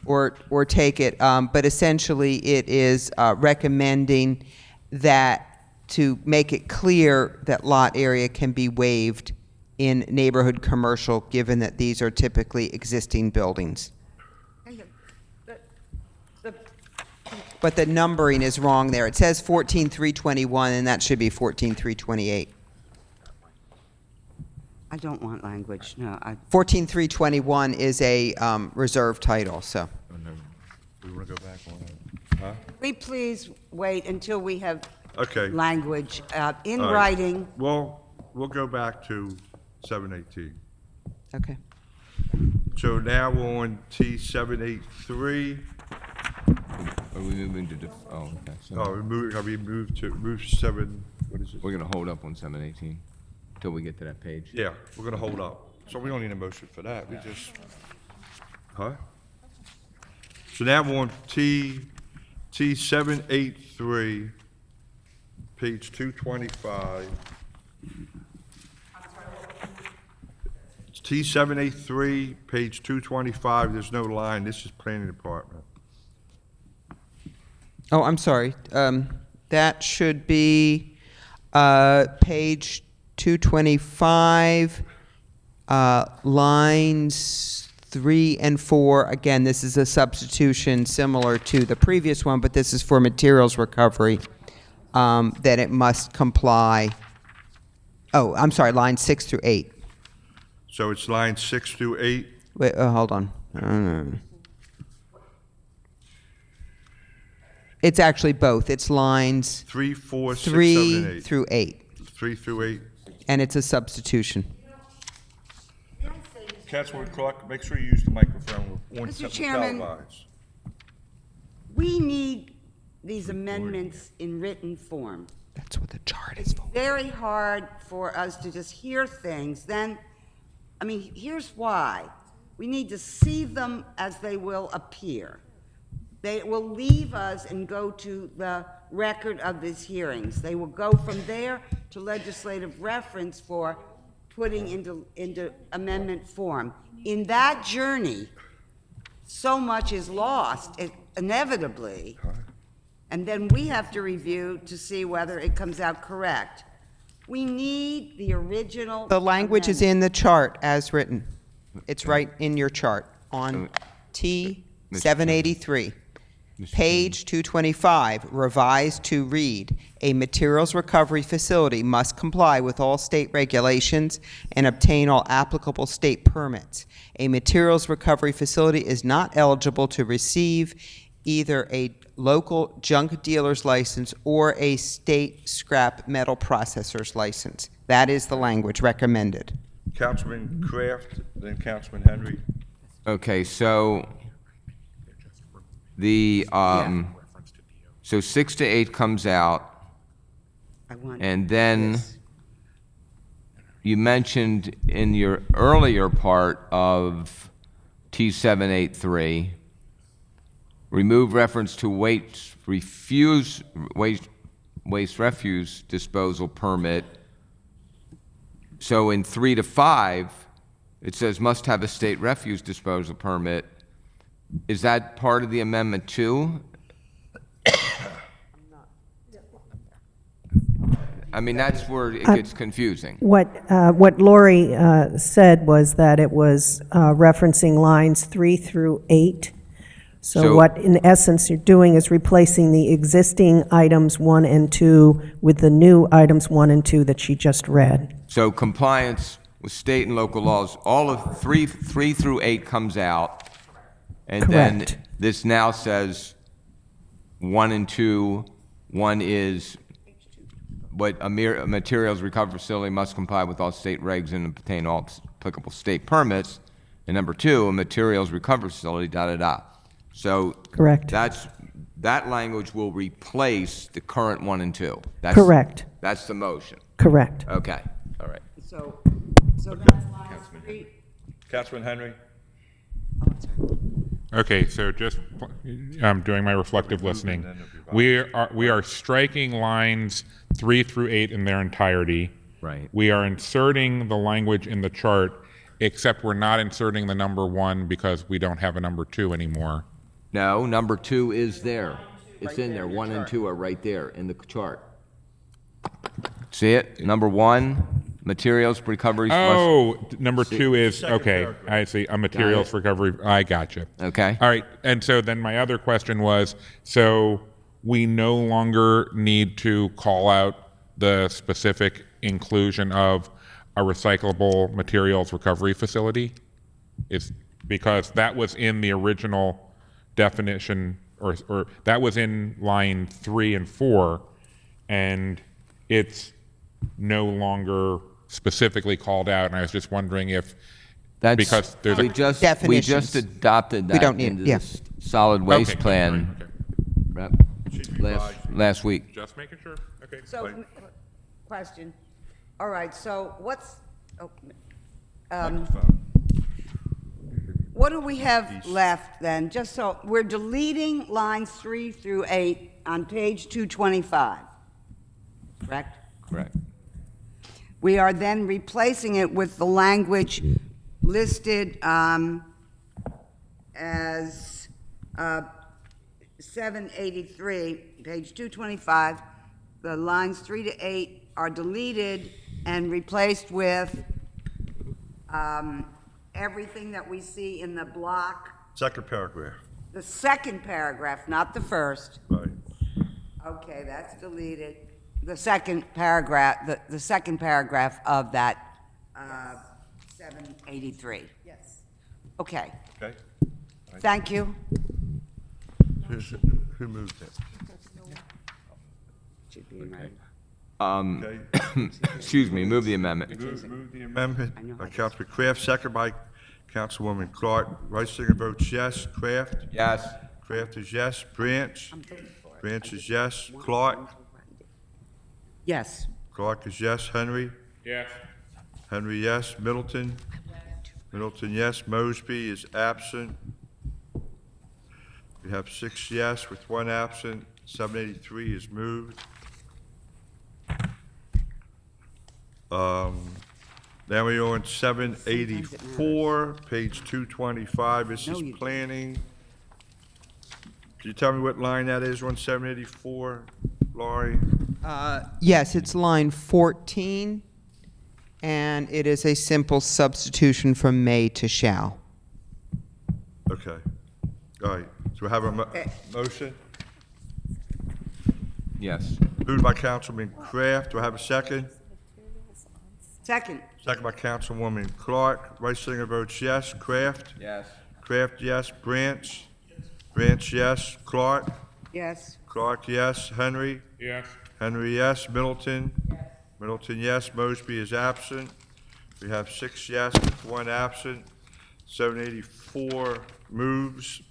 or take it, but essentially it is recommending that to make it clear that lot area can be waived in neighborhood commercial, given that these are typically existing buildings. The but the numbering is wrong there. It says 14,321, and that should be 14,328. I don't want language, no. 14,321 is a reserve title, so. We want to go back on that? Huh? We please wait until we have Okay. language in All right. writing. Well, we'll go back to 718. Okay. So now we're on T783. Are we moving to, oh, okay. So Oh, we moved to, move 7, what is it? we're going to hold up on 718 till we get to that page. Yeah, we're gonna hold up. So we don't need a motion for that, we just, huh? So now we're on T783, page 225. T783, page 225, there's no line, this is planning department. Oh, I'm sorry. That should be page 225, lines 3 and 4. Again, this is a substitution similar to the previous one, but this is for materials recovery, that it must comply. Oh, I'm sorry, lines 6 through 8. So it's line 6 through 8? Wait, hold on. It's actually both. It's lines 3, 4, 6, 7, 3 and 8. through 8, 3 through 8. and it's a substitution. Councilwoman Clark, make sure you use the microphone on Mr. Chairman. televised. We need these amendments in written form. That's what the chart is for. Very hard for us to just hear things, then, I mean, here's why. We need to see them as they will appear. They will leave us and go to the record of these hearings. They will go from there to legislative reference for putting into amendment form. In that journey, so much is lost, inevitably, and then we have to review to see whether it comes out correct. We need the original. The language is in the chart as written. It's right in your chart on T783. Page 225, revised to read, a materials recovery facility must comply with all state regulations and obtain all applicable state permits. A materials recovery facility is not eligible to receive either a local junk dealer's license or a state scrap metal processor's license. That is the language recommended. Councilman Kraft, then Councilman Henry. Okay, so the, so 6 to 8 comes out, I want and then this. you mentioned in your earlier part of T783, remove reference to waste refuse disposal permit. So in 3 to 5, it says must have a state refuse disposal permit. Is that part of the amendment too? I mean, that's where it gets confusing. What Lori said was that it was referencing lines 3 through 8. So So- what, in essence, you're doing is replacing the existing items 1 and 2 with the new items 1 and 2 that she just read. So compliance with state and local laws, all of 3 through 8 comes out. And then Correct. this now says 1 and 2, 1 is what a materials recovery facility must comply with all state regs and obtain all applicable state permits. And number 2, a materials recovery facility, da-da-da. So Correct. that language will replace the current 1 and 2. Correct. That's the motion. Correct. Okay, all right. So that's line 3. Councilman Henry. Okay, so just, I'm doing my reflective listening. We are striking lines 3 through 8 in their entirety. Right. We are inserting the language in the chart, except we're not inserting the number 1 because we don't have a number 2 anymore. No, number 2 is there. It's in there. 1 and 2 are right there in the chart. See it? Number 1, materials recovery. Oh, number 2 is, Second okay, paragraph. I see, a materials recovery, I gotcha. Okay. All right, and so then my other question was, so we no longer need to call out the specific inclusion of a recyclable materials recovery facility? It's because that was in the original definition, or that was in line 3 and 4, and it's no longer specifically called out. And I was just wondering if, That's, because there's we a just Definitions. adopted that We don't need- into yeah. the solid waste Okay, plan okay. last week. Just making sure. Okay. So, question. All right, so what do we have left then? Just so, we're deleting lines 3 through 8 on page 225, correct? Correct. We are then replacing it with the language listed as 783, page 225. The lines 3 to 8 are deleted and replaced with everything that we see in the block, Second paragraph. the second paragraph, not the first. Right. Okay, that's deleted. The second paragraph, the second paragraph of that 783. Yes. Okay, Okay. thank you. Who moved it? Should be in right. Okay. Excuse me, move the amendment. Move the amendment I know by I just- Councilman Kraft, second by Councilwoman Clark. Reisinger votes yes. Kraft? Yes. Kraft is yes. Branch? Branch is yes. Clark? Yes. Clark is yes. Henry? Yes. Henry, yes. Middleton? Middleton, yes. Mosby is absent. We have 6 yes with 1 absent. 783 is moved. Now we're on 784, page 225. This No, is you didn't. planning. Can you tell me what line that is on 784, Laurie? Yes, it's line 14, and it is a simple substitution from may to shall. Okay. All right. So we have a motion? Yes. Moved by Councilman Kraft. Do I have a second? Second. Second by Councilwoman Clark. Reisinger votes yes. Kraft? Yes. Kraft, yes. Branch? Branch, yes. Clark? Yes. Clark, yes. Henry? Yes. Henry, yes. Middleton? Middleton, yes. Mosby is absent. We have 6 yes with 1 absent. 784 moves.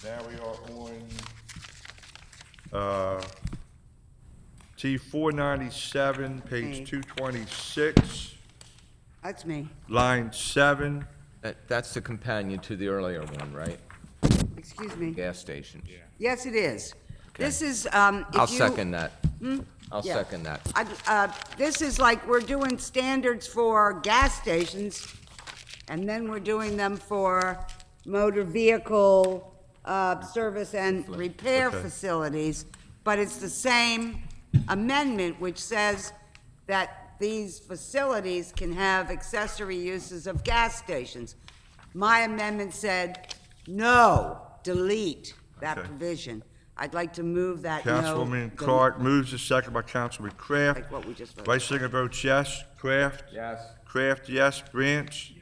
Now we are on T 497, page 226, That's me. line 7. That's the companion to the earlier one, right? Excuse me. Gas stations. Yes, it is. This is, I'll second that. I'll Yeah. second that. This is like we're doing standards for gas stations, and then we're doing them for motor vehicle service and repair Okay. facilities, but it's the same amendment which says that these facilities can have accessory uses of gas stations. My amendment said, no, delete that Okay. provision. I'd like to move that no. Councilwoman Clark moves the second by Councilman Kraft. Like what we just voted. Reisinger votes yes. Kraft? Yes. Kraft, yes. Branch?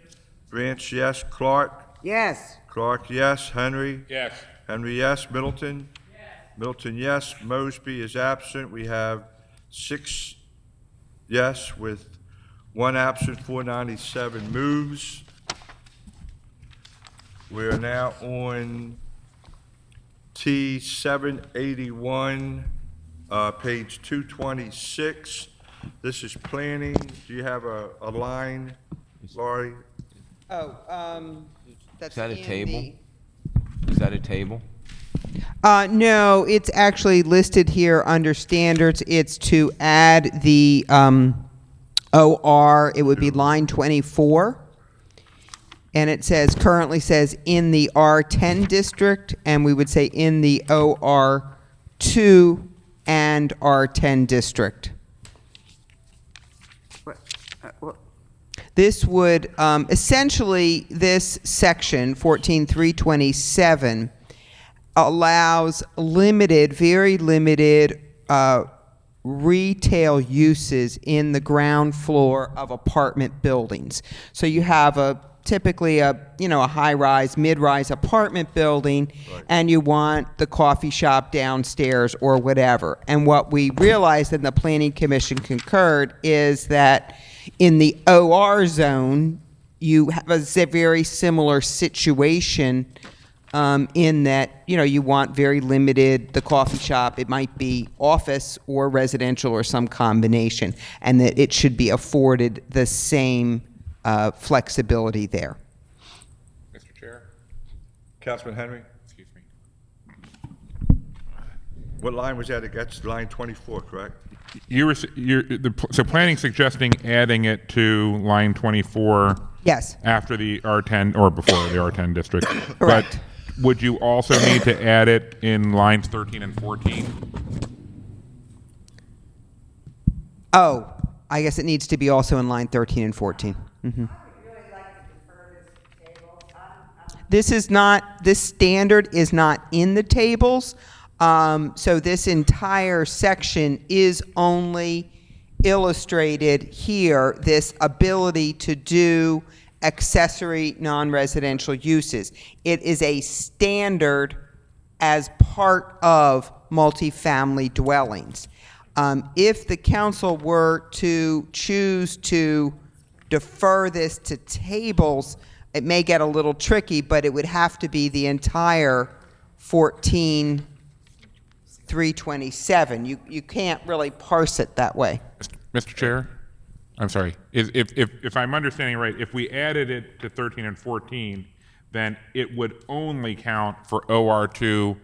Branch, yes. Clark? Yes. Clark, yes. Henry? Yes. Henry, yes. Middleton? Middleton, yes. Mosby is absent. We have 6 yes with 1 absent. 497 moves. We are now on T 781, page 226. This is planning. Do you have a line, Laurie? Oh, that's Is that a in table? the- Is that a table? No, it's actually listed here under standards. It's to add the OR. It would be line 24. And it says, currently says in the R10 district, and we would say in the OR2 and R10 district. This would, essentially, this section, 14.327, allows limited, very limited retail uses in the ground floor of apartment buildings. So you have typically a high-rise, mid-rise apartment building, and you want the coffee shop downstairs or whatever. And what we realized, and the Planning Commission concurred, is that in the OR zone, you have a very similar situation in that, you want very limited, the coffee shop, it might be office or residential or some combination, and that it should be afforded the same flexibility there. Mr. Chair? Councilman Henry, Excuse me. what line was that? That's line 24, correct? So planning suggesting adding it to line 24 Yes, after the R10 or before the R10 district. Correct. But would you also need to add it in lines 13 and 14? oh, I guess it needs to be also in line 13 and 14. This standard is not in the tables, so this entire section is only illustrated here, this ability to do accessory non-residential uses. It is a standard as part of multifamily dwellings. If the council were to choose to defer this to tables, it may get a little tricky, but it would have to be the entire 14.327. You can't really parse it that way. Mr. Chair? I'm sorry. If I'm understanding right, if we added it to 13 and 14, then it would only count for OR2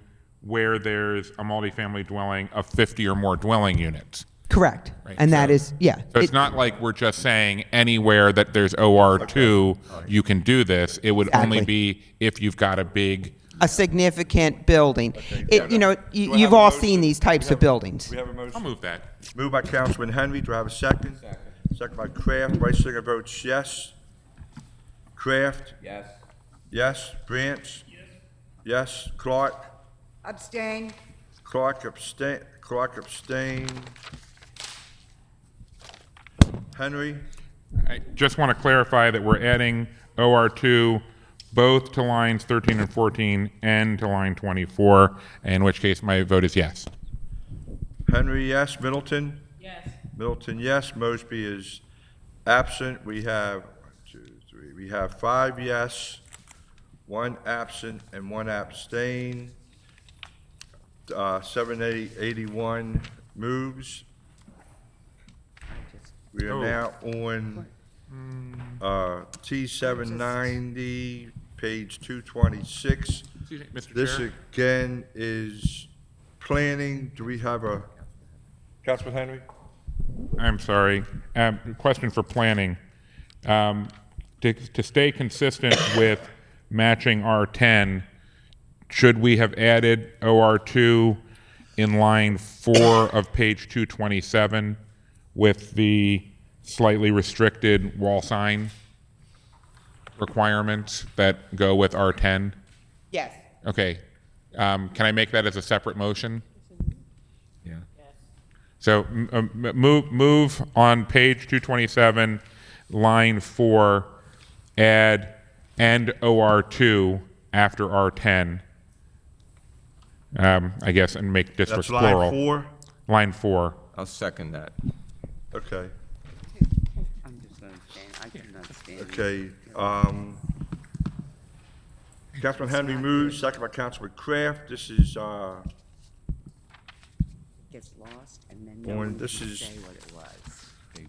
where there's a multifamily dwelling of 50 or more dwelling units. Correct. Right, And that so- is, yeah. So it's not like we're just saying anywhere that there's OR2, you can do this. It would only Exactly. be if you've got a big, A significant building. You've Do I have all a seen motion? these types of buildings. We have a motion. I'll move that. Moved by Councilman Henry. Do I have a second? Second by Kraft. Reisinger votes yes. Kraft? Yes. Yes. Branch? Yes. Clark? Abstain? Clark abstain. Clark abstain. Henry? I just want to clarify that we're adding OR2 both to lines 13 and 14 and to line 24, in which case my vote is yes. Henry, yes. Middleton? Yes. Middleton, yes. Mosby is absent. We have 5 yes, 1 absent, and 1 abstain. 781 moves. We are now on T790, page 226. Excuse me, Mr. This Chair? again is planning. Do we have a, Councilman Henry? I'm sorry. Question for planning. To stay consistent with matching R10, should we have added OR2 in line 4 of page 227 with the slightly restricted wall sign requirements that go with R10? Yes. Okay. Can I make that as a separate motion? Yeah. So move on page 227, line 4, add and OR2 after R10, I guess, and make districts That's line plural. 4? Line 4. I'll second that. Okay, I'm just going to abstain. I cannot stand it. okay. Councilman Henry moves, second by Councilman Kraft. This is, Gets lost, and then no on, one this can is say what it was. Page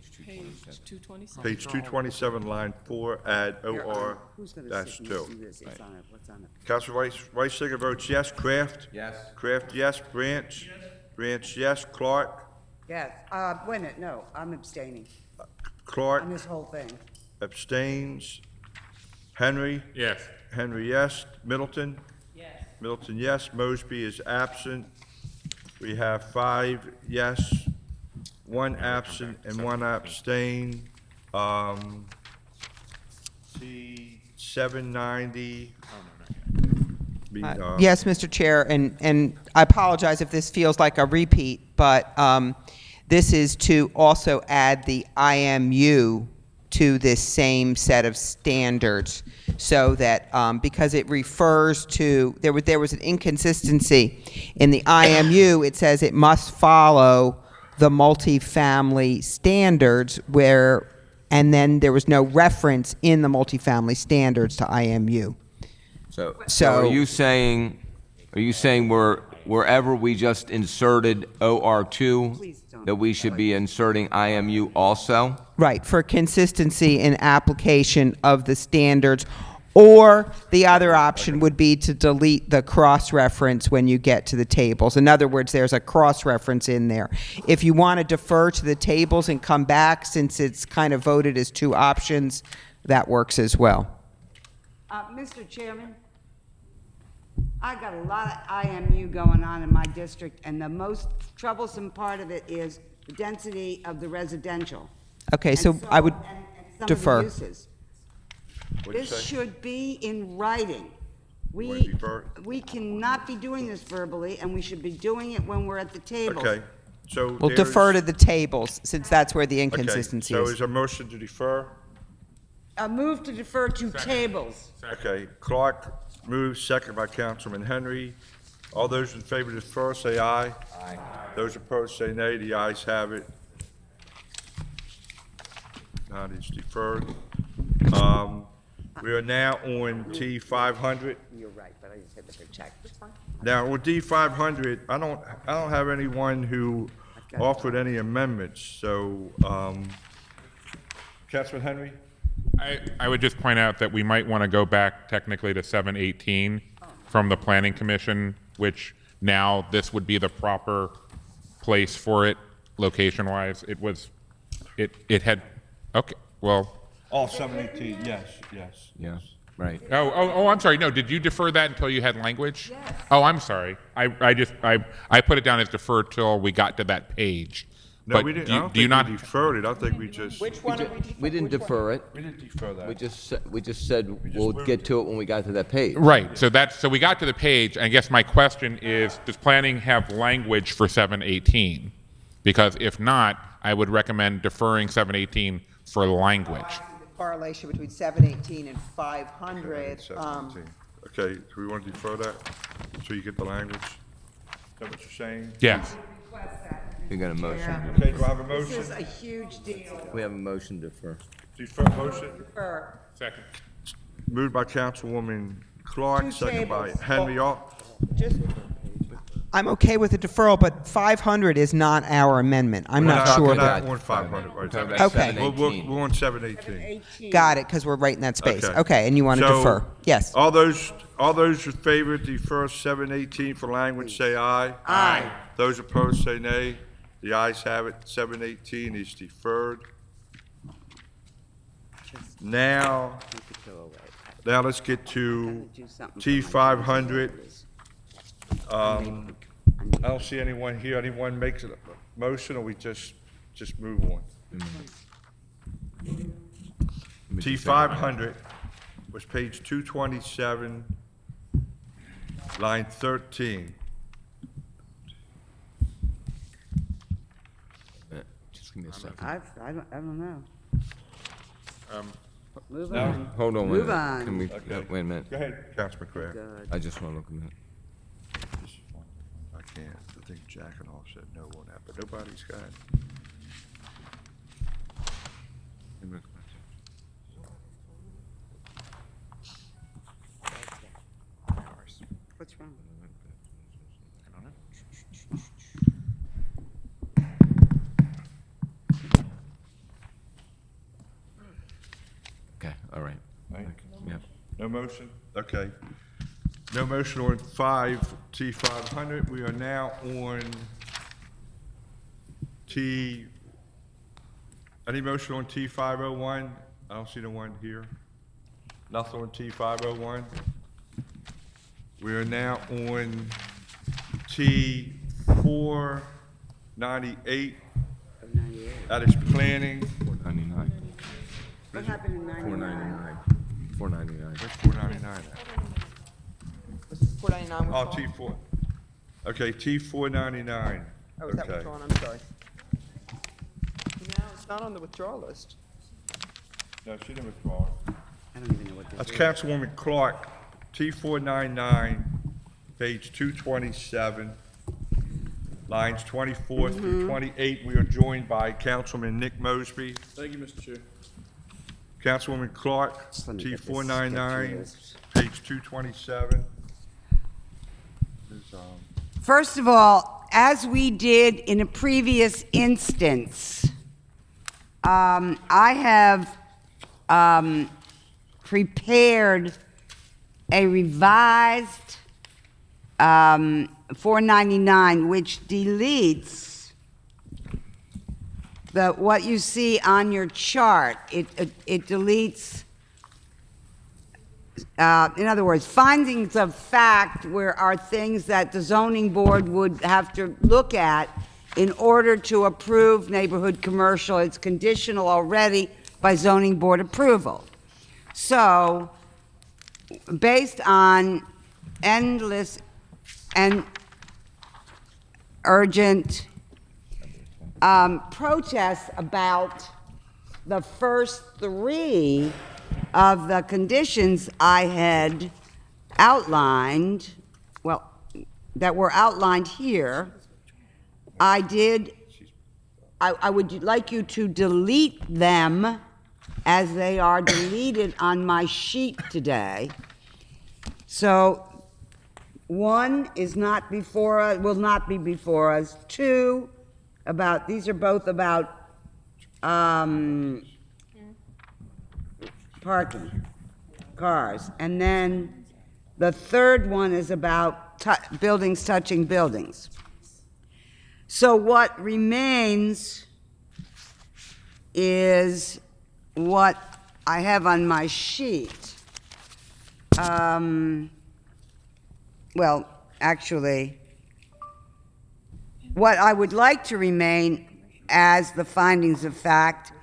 227. page 227, line 4, add Here, OR who's gonna dash sit and 2. do this? It's on it. What's on it? Councilman Reisinger votes yes. Kraft? Yes. Kraft, yes. Branch? Branch, yes. Clark? Yes, wait a minute, no, I'm abstaining Clark on this whole thing. abstains. Henry? Yes. Henry, yes. Middleton? Yes. Middleton, yes. Mosby is absent. We have 5 yes, 1 absent, and 1 abstain. T790, Yes, Mr. Chair, and I apologize if this feels like a repeat, but this is to also add the IMU to this same set of standards, so that, because it refers to, there was an inconsistency in the IMU. It says it must follow the multifamily standards and then there was no reference in the multifamily standards to IMU. So are you saying wherever we just inserted OR2, that we should be inserting IMU also? Right, for consistency in application of the standards. Or the other option would be to delete the cross-reference when you get to the tables. In other words, there's a cross-reference in there. If you want to defer to the tables and come back, since it's kind of voted as two options, that works as well. Mr. Chairman, I got a lot of IMU going on in my district, and the most troublesome part of it is the density of the residential. Okay, so I would and some of the defer. uses. What'd you This say? should be in writing. wanna defer? We cannot be doing this verbally, and we should be doing it when we're at the table. Okay, so We'll defer to there's- the tables, since that's where the Okay, inconsistency so is. is there a motion to defer? A move to defer to tables. Okay, Clark moves, second by Councilman Henry. All those in favor of defer, say aye. Aye. Those opposed, say nay. The ayes have it. That is deferred. We are now on T500. You're right, but I just had to check. Now, with D500, I don't have anyone who offered any amendments, so, Councilman Henry? I would just point out that we might want to go back technically to 718 from the Planning Commission, which now this would be the proper place for it, location-wise. It had, okay, well, Oh, 718, yes. Yeah, right. oh, I'm sorry, no, did you defer that until you had language? Yes. Oh, I'm sorry. I put it down as deferred till we got to that page. No, But we didn't, do I you- don't do you think not? we deferred it, I think we just, Which one are we? We didn't defer it. we didn't defer that. We just said we'll get to it when we got to that page. Right, so we got to the page, and I guess my question is, does planning have language for 718? Because if not, I would recommend deferring 718 for language. Correlation between 718 and 500. 718. Okay, do we want to defer that, so you get the language? Is that what you're saying? Yes. We got a motion. Okay, do I have a This is motion? a huge deal. We have a motion to defer. Defer motion? Second. Moved by Councilwoman Clark, Two second by tables. Henry. All, I'm okay with the deferral, but 500 is not our amendment. I'm not sure. We're that- not on 500 right Talking now. about Okay. 718. We're on 718. Got it, because we're right in that space. Okay. Okay, and you want to So, defer? Yes. All those in favor of defer 718 for language, say aye. Aye. Those opposed, say nay. The ayes have it. 718 is deferred. Now let's get to T500. I don't see anyone here. Anyone makes a motion, or we just move on? T500 was page 227, line 13. Just give me a second. I don't know. Move No? on. Hold on, wait a Move minute. on. Can we, Okay. wait a minute. Go ahead, Councilman Craig. I just want to look a minute. I can't. I think Jack and all said no on that, but nobody's got it. What's wrong? Okay, all right. Right? Yeah. No motion? Okay. No motion on T500. We are now on any motion on T501? I don't see the one here. Nothing on T501. We are now on T498. That is planning. 499. What happened in 99? 499. 499. Where's 499 at? 499 Oh, withdrawn? T4. Okay, T499. Oh, is that Okay. withdrawn? I'm sorry. No, it's not on the withdrawal list. No, she didn't withdraw. I don't even know what That's this is. Councilwoman Clark, T499, page 227, lines 24 through 28. We are joined by Councilman Nick Mosby. Thank you, Mr. Chair. Councilwoman Clark, Let me get this, T499, get through this. page 227. There's, First of all, as we did in a previous instance, I have prepared a revised 499, which deletes what you see on your chart. It deletes, in other words, findings of fact are things that the zoning board would have to look at in order to approve neighborhood commercial. It's conditional already by zoning board approval. So, based on endless and urgent protests about the first three of the conditions I had outlined, well, that were outlined here, I would like you to delete them as they are deleted on my sheet today. So, one is not before us, will not be before us. Two, these are both about, parking, cars. And then the third one is about buildings touching buildings. So what remains is what I have on my sheet. Well, actually, what I would like to remain as the findings of fact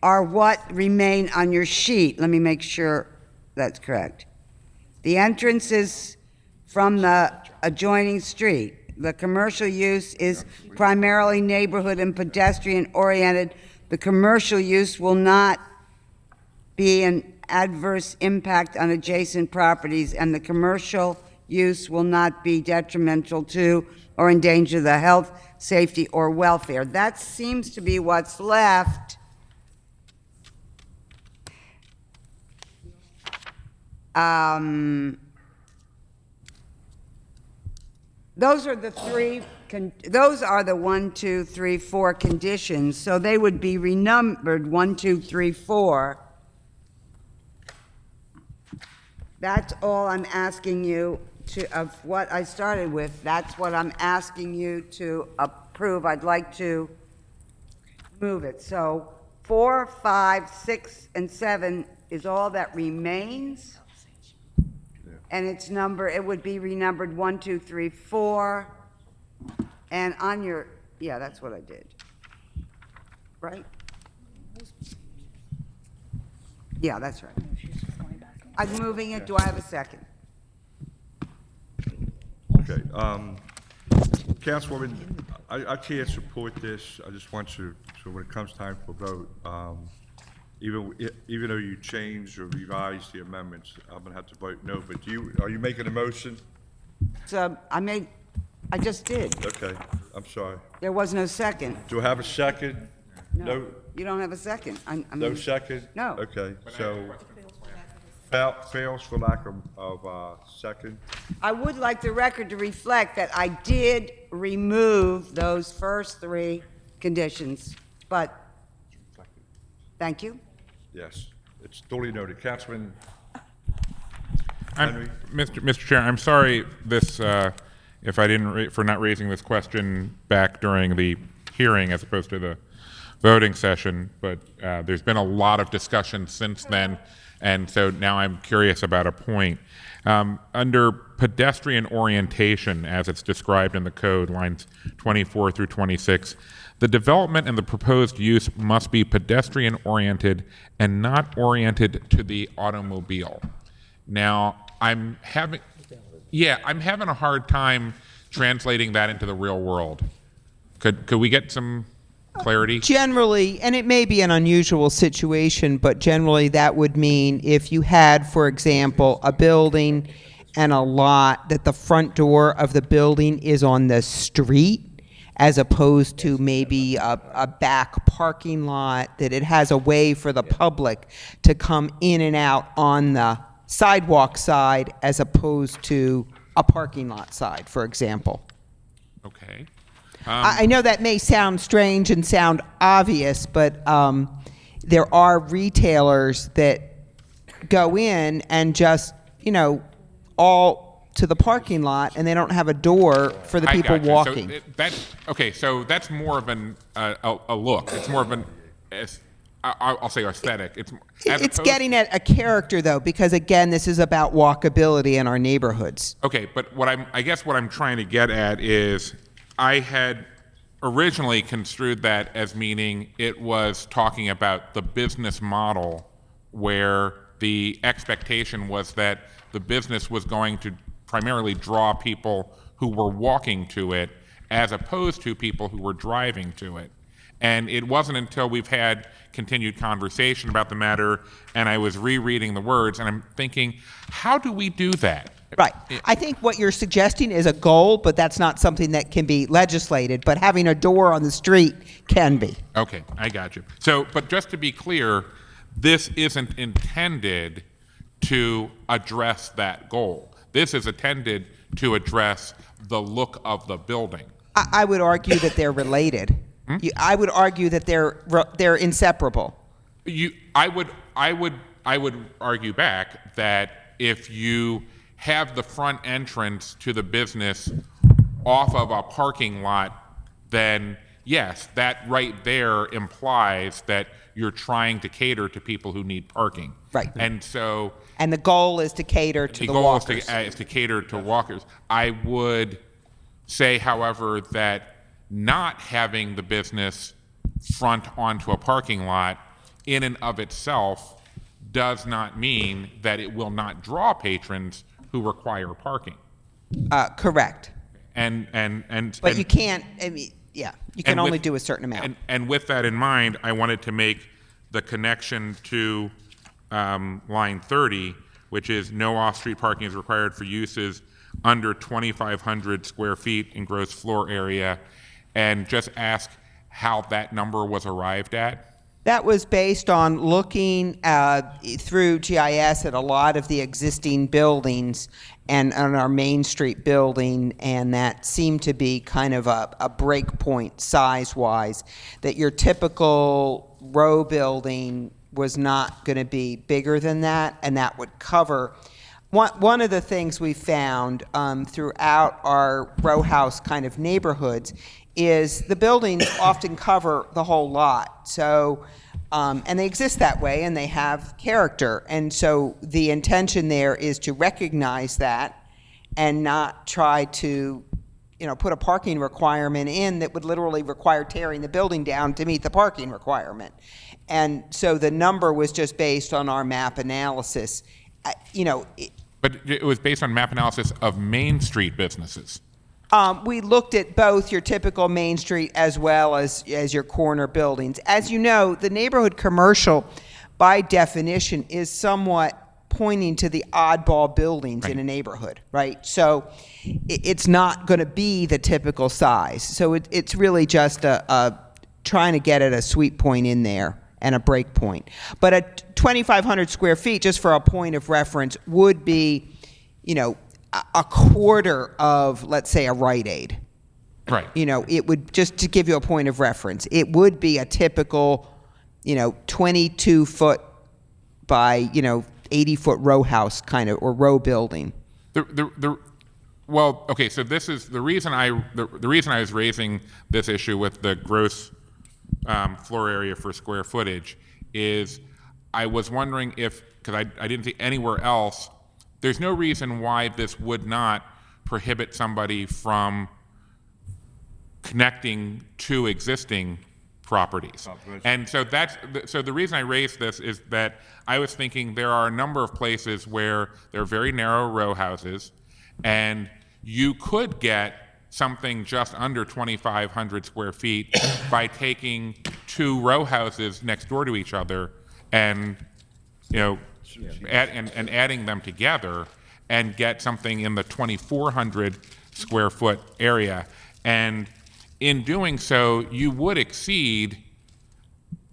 are what remain on your sheet. Let me make sure that's correct. The entrance is from the adjoining street. The commercial use is primarily neighborhood and pedestrian oriented. The commercial use will not be an adverse impact on adjacent properties, and the commercial use will not be detrimental to or endanger the health, safety, or welfare. That seems to be what's left. Those are the those are the 1, 2, 3, 4 conditions, so they would be renumbered 1, 2, 3, 4. That's all I'm asking you of what I started with. That's what I'm asking you to approve. I'd like to move it. So 4, 5, 6, and 7 is all that remains. And it would be renumbered 1, 2, 3, 4. And on your, yeah, that's what I did. Right? Yeah, that's right. I'm moving it. Do I have a second? Okay, Councilwoman, I can't support this. I just want you, so when it comes time for vote, even though you changed or revised the amendments, I'm gonna have to vote no, but are you making a motion? So I just did. Okay, I'm sorry. There was no second. Do I have a second? No? You don't have a second. No second? No. Okay, so fails for lack of second. I would like the record to reflect that I did remove those first 3 conditions, but, thank you. Yes, it's duly noted. Councilman Henry? Mr. Chair, I'm sorry if I didn't for not raising this question back during the hearing as opposed to the voting session, but there's been a lot of discussion since then, and so now I'm curious about a point. Under pedestrian orientation, as it's described in the code, lines 24 through 26, the development and the proposed use must be pedestrian oriented and not oriented to the automobile. Now, Yeah, I'm having a hard time translating that into the real world. Could we get some clarity? Generally, and it may be an unusual situation, but generally that would mean if you had, for example, a building and a lot that the front door of the building is on the street, as opposed to maybe a back parking lot, that it has a way for the public to come in and out on the sidewalk side as opposed to a parking lot side, for example. Okay. I know that may sound strange and sound obvious, but there are retailers that go in and just, all to the parking lot, and they don't have a door for the people walking. So that's more of a look. It's more of I'll say aesthetic. It's getting at a character, though, because again, this is about walkability in our neighborhoods. Okay, but I guess what I'm trying to get at is I had originally construed that as meaning it was talking about the business model where the expectation was that the business was going to primarily draw people who were walking to it as opposed to people who were driving to it. And it wasn't until we've had continued conversation about the matter and I was rereading the words and I'm thinking, how do we do that? Right. I think what you're suggesting is a goal, but that's not something that can be legislated. But having a door on the street can be. Okay, I got you. So, but just to be clear, this isn't intended to address that goal. This is intended to address the look of the building. I would argue that they're related. I would argue that they're inseparable. I would argue back that if you have the front entrance to the business off of a parking lot, then yes, that right there implies that you're trying to cater to people who need parking. Right. And so. And the goal is to cater to the walkers. The goal is to cater to walkers. I would say, however, that not having the business front onto a parking lot in and of itself does not mean that it will not draw patrons who require parking. Correct. But you can't. You can only do a certain amount. And with that in mind, I wanted to make the connection to line 30, which is no off-street parking is required for uses under 2,500 square feet in gross floor area, and just ask how that number was arrived at. That was based on looking through GIS at a lot of the existing buildings and on our Main Street building, and that seemed to be kind of a break point size-wise, that your typical row building was not going to be bigger than that, and that would cover. One of the things we found throughout our row house kind of neighborhoods is the buildings often cover the whole lot. So, and they exist that way and they have character. And so the intention there is to recognize that and not try to, put a parking requirement in that would literally require tearing the building down to meet the parking requirement. And so the number was just based on our map analysis. But it was based on map analysis of Main Street businesses. We looked at both your typical Main Street as well as your corner buildings. As you know, the neighborhood commercial, by definition, is somewhat pointing to the oddball buildings in a neighborhood, right? So it's not going to be the typical size. So it's really just trying to get at a sweet point in there and a break point. But at 2,500 square feet, just for a point of reference, would be, a quarter of, let's say, a Rite Aid. Right. It would, just to give you a point of reference, it would be a typical, 22-foot by, 80-foot row house kind of, or row building. Well, okay, so this is the reason the reason I was raising this issue with the gross floor area for square footage is I was wondering if, because I didn't see anywhere else, there's no reason why this would not prohibit somebody from connecting to existing properties. And so so the reason I raised this is that I was thinking there are a number of places where there are very narrow row houses And you could get something just under 2,500 square feet by taking two row houses next door to each other and, and adding them together and get something in the 2,400 square foot area. And in doing so, you would exceed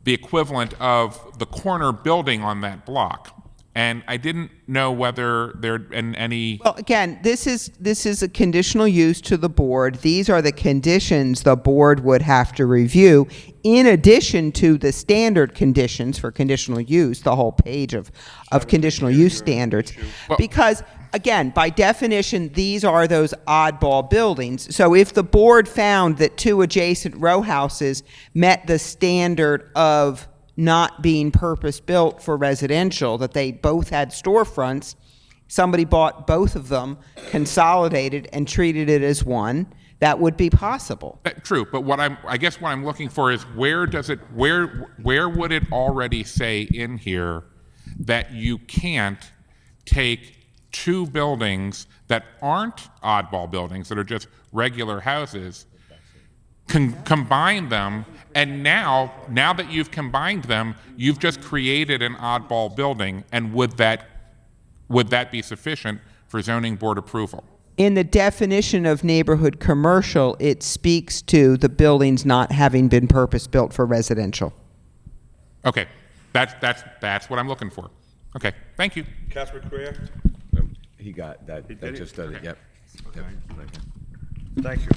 the equivalent of the corner building on that block. And I didn't know whether there'd been any. Well, again, this is a conditional use to the board. These are the conditions the board would have to review, in addition to the standard conditions for conditional use, the whole page of conditional use standards. Because, again, by definition, these are those oddball buildings. So if the board found that two adjacent row houses met the standard of not being purpose-built for residential, that they both had storefronts, somebody bought both of them, consolidated, and treated it as one, that would be possible. True, but I guess what I'm looking for is where would it already say in here that you can't take two buildings that aren't oddball buildings, that are just regular houses, combine them, and now that you've combined them, you've just created an oddball building, and would that be sufficient for zoning board approval? In the definition of neighborhood commercial, it speaks to the buildings not having been purpose-built for residential. Okay, that's what I'm looking for. Okay, thank you. Councilman Kraft? He got that. did That it? just does it. Yep. Thank you.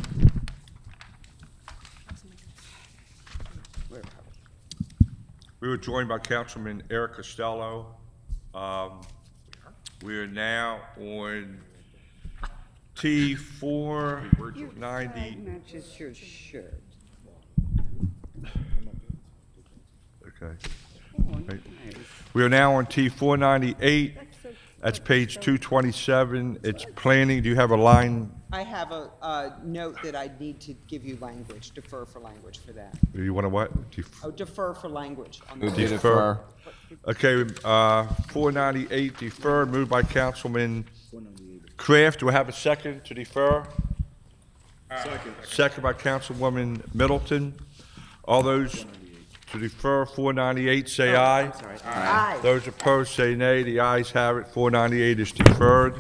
We were joined by Councilman Eric Costello. We are now on T490. Matches your shirt. Okay. Right. We are now on T498. That's page 227. It's planning. Do you have a line? I have a note that I need to give you language, defer for language for that. You want to what? Defer for language on Move that. to defer. Okay, 498 deferred, moved by Councilman Kraft. Do I have a second to defer? Second by Councilwoman Middleton. All those to defer 498, say aye. Aye. Those opposed, say nay. The ayes have it. 498 is deferred.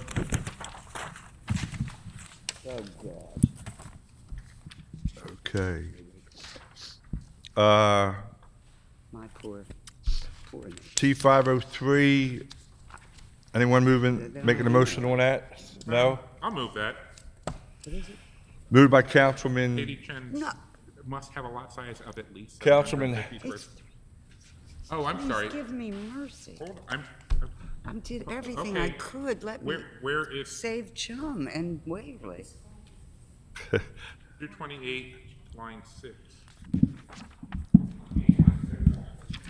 Okay. My poor. T503, anyone making a motion on that? No? I'll move that. Moved by Councilman, Katie Chen must have a lot size of at least. Councilman- 750 square- Oh, I'm sorry. Please give me mercy. Hold, I did everything I Okay. could. Let me where is save Chum and Waverly. 228, line 6?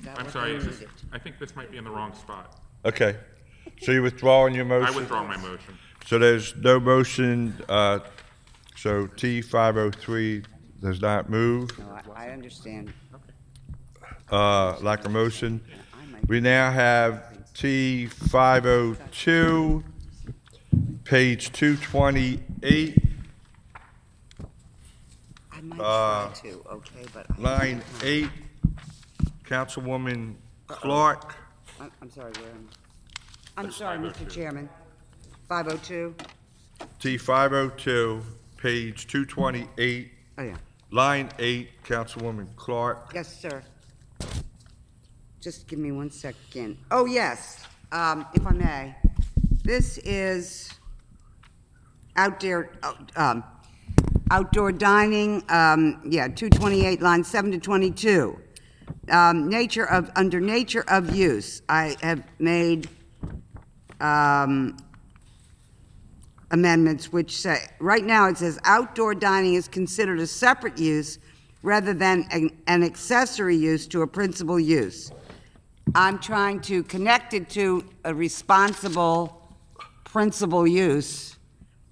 That I'm what sorry, they is this- needed? I think this might be in the wrong spot. okay. So you're withdrawing your I motion? withdraw my motion. So there's no motion, so T503 does not move, No, I understand. lack of motion. We now have T502, page 228, I might try to, okay, but. line 8, Councilwoman Clark. I'm sorry, where am I? I'm sorry, Mr. Chairman. 502? T502, page 228, Oh, yeah. line 8, Councilwoman Clark. Yes, sir. Just give me 1 second. Oh, yes, if I may. This is outdoor dining, 228, line 7 to 22. Under nature of use, I have made amendments which say, right now it says outdoor dining is considered a separate use rather than an accessory use to a principal use. I'm trying to connect it to a responsible principal use.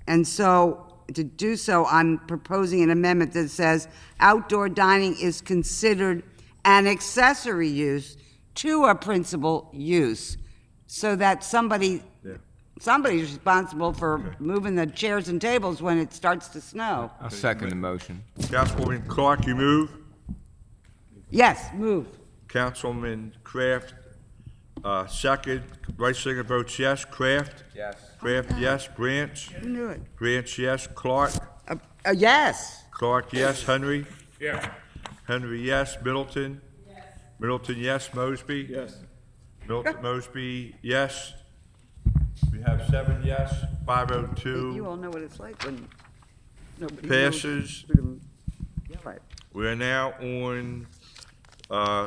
And so, to do so, I'm proposing an amendment that says outdoor dining is considered an accessory use to a principal use, so that somebody somebody's responsible for moving the chairs and tables when it starts to snow. I'll second the motion. Councilwoman Clark, you move. Yes, move. Councilman Kraft, second. Reisinger votes yes. Kraft? Yes. Kraft, yes. Branch? Who knew it? Branch, yes. Clark? Yes. Clark, yes. Henry? Yeah. Henry, yes. Middleton? Yes. Middleton, yes. Mosby? Yes. Middleton, Mosby, yes. We have 7 yes, 502. You all know what it's like when nobody knows Passes. who to yell at. We are now on,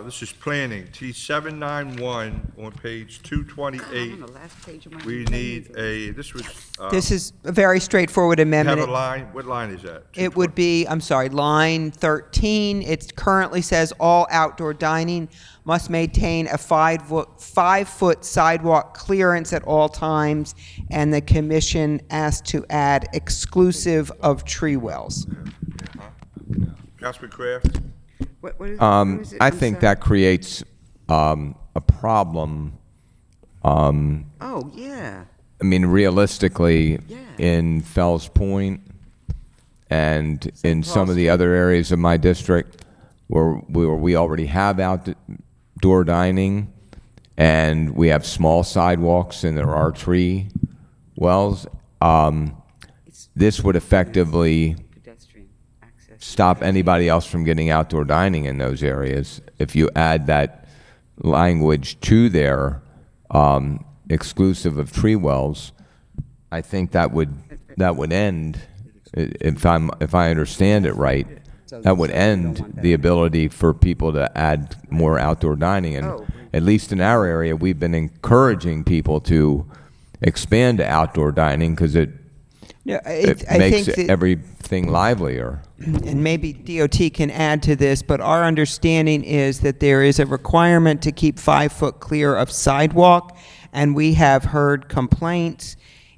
this is planning, T791 on page I'm 228. on the last page of my We agenda. need a, this was, This is a very straightforward have amendment. a line, what line is that? It would be, I'm sorry, line 13. It currently says all outdoor dining must maintain a 5-foot sidewalk clearance at all times, and the commission asked to add exclusive of tree wells. Councilman Kraft? What is it? I I'm think sorry. that creates a problem. Oh, yeah. I mean, realistically, Yeah. in Fells Point and in some of the other areas of my district where we already have outdoor dining and we have small sidewalks and there are tree wells, this would effectively Pedestrian access. stop anybody else from getting outdoor dining in those areas. If you add that language to their exclusive of tree wells, I think that would end, if I understand it right, that would end the ability for people to add more outdoor dining. And at least in our area, we've been encouraging people to expand to outdoor dining because it I makes think that, everything livelier. and maybe DOT can add to this, but our understanding is that there is a requirement to keep 5 foot clear of sidewalk, and we have heard complaints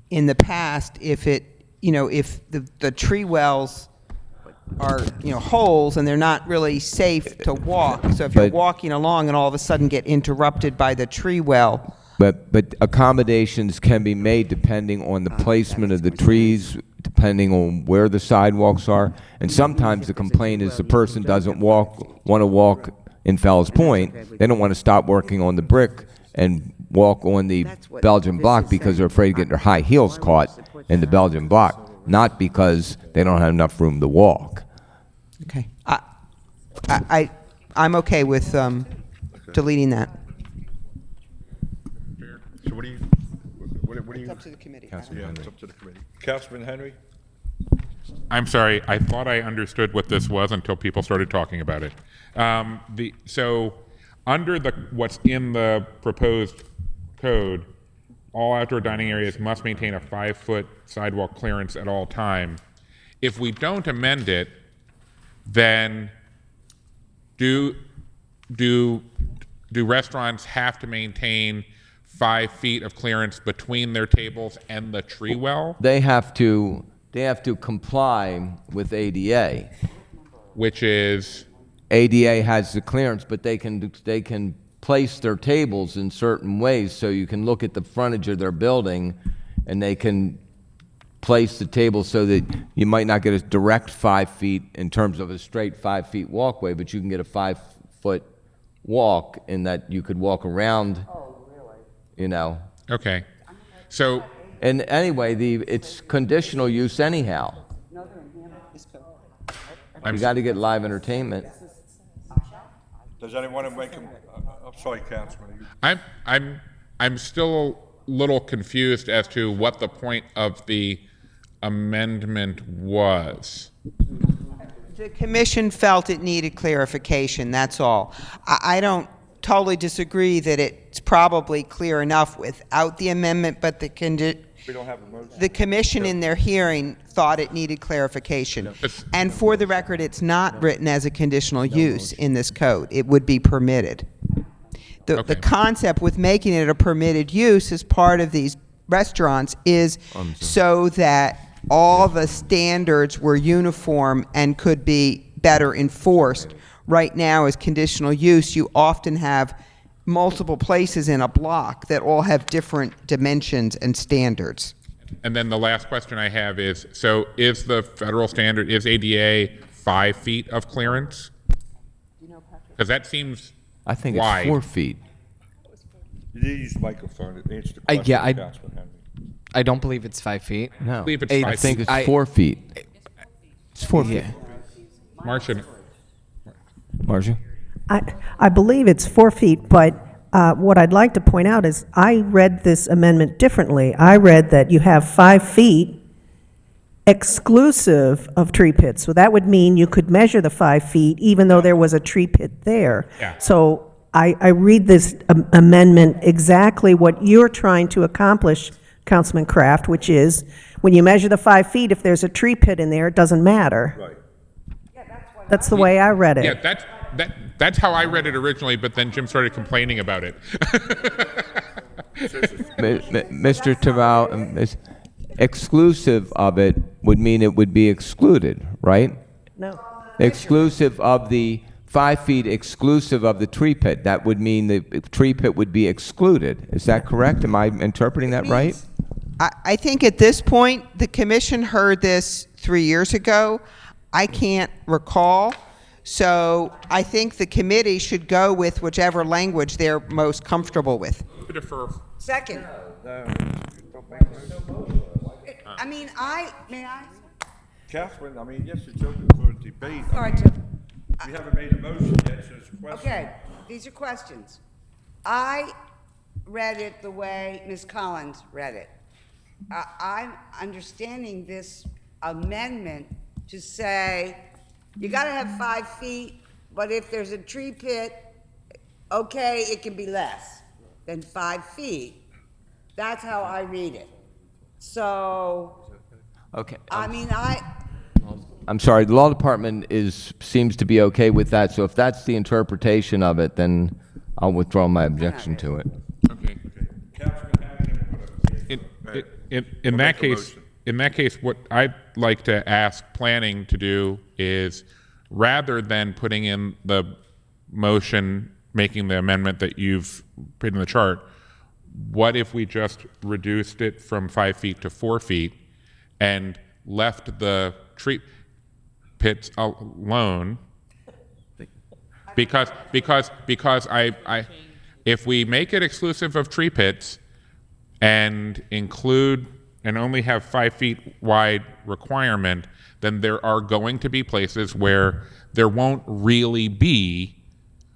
in the past if the tree wells are, holes and they're not really safe to walk. So if you're But- walking along and all of a sudden get interrupted by the tree well, But accommodations can be made depending on the placement of the trees, depending on where the sidewalks are. And sometimes the complaint is the person doesn't want to walk in Fells Point. They don't want to stop working on the brick and walk on the That's what Belgian this block is because saying. they're afraid of getting their high heels caught in the Belgian block, not because they don't have enough room to walk. okay. I'm okay with deleting that. So what do you? It's up to the committee. Yeah, it's up to the committee. Councilman Henry? I'm sorry, I thought I understood what this was until people started talking about it. So under what's in the proposed code, all outdoor dining areas must maintain a 5-foot sidewalk clearance at all time. If we don't amend it, then do restaurants have to maintain 5 feet of clearance between their tables and the tree well, They have to comply with ADA. which is, ADA has the clearance, but they can place their tables in certain ways, so you can look at the frontage of their building, and they can place the table so that you might not get a direct 5 feet in terms of a straight 5 feet walkway, but you can get a 5-foot walk in that you could walk around. okay. So, And anyway, it's conditional use anyhow. You got to get live entertainment. Does anyone want to make I'm sorry, Councilman. I'm still a little confused as to what the point of the amendment was. The commission felt it needed clarification, that's all. I don't totally disagree that it's probably clear enough without the amendment, but We don't have a motion. the commission in their hearing thought it needed clarification. And for the record, it's not written as a conditional use in this code. It would be permitted. The Okay. concept with making it a permitted use as part of these restaurants is so that all the standards were uniform and could be better enforced. Right now, as conditional use, you often have multiple places in a block that all have different dimensions and standards. And then the last question I have is, so is the federal standard, is ADA 5 feet of clearance? Because that seems I think wide. it's 4 feet. You need to use the microphone to answer the question, yeah, Councilman Henry. I don't believe it's 5 feet. No. I believe it's I 5 I think feet. it's 4 feet. It's 4 feet. Yeah. Marcia, Marcia? I believe it's 4 feet, but what I'd like to point out is I read this amendment differently. I read that you have 5 feet exclusive of tree pits. So that would mean you could measure the 5 feet even though there was a tree pit there. Yeah. So I read this amendment exactly what you're trying to accomplish, Councilman Kraft, which is when you measure the 5 feet, if there's a tree pit in there, it doesn't matter. Right. That's the way I read it. yeah, that's how I read it originally, but then Jim started complaining about it. Mr. Terrell, exclusive of it would mean it would be excluded, right? No. Exclusive of the 5 feet, exclusive of the tree pit. That would mean the tree pit would be excluded. Is that correct? Am I interpreting that right? I think at this point, the commission heard this 3 years ago. I can't recall. So I think the committee should go with whichever language they're most comfortable with. Defer. Second. I mean, may I? Catherine, I mean, yes, it's open for debate. All right, Jim. We haven't made a motion yet, so it's a question. Okay, these are questions. I read it the way Ms. Collins read it. I'm understanding this amendment to say, you gotta have 5 feet, but if there's a tree pit, okay, it can be less than 5 feet. That's how I read it. So, Okay. I mean, I'm sorry, the law department seems to be okay with that, so if that's the interpretation of it, then I'll withdraw my objection to it. Okay. Councilman Henry, In that make a case, motion. in that case, what I'd like to ask planning to do is, rather than putting in the motion, making the amendment that you've put in the chart, what if we just reduced it from 5 feet to 4 feet and left the tree pits alone? Because if we make it exclusive of tree pits and include and only have 5 feet wide requirement, then there are going to be places where there won't really be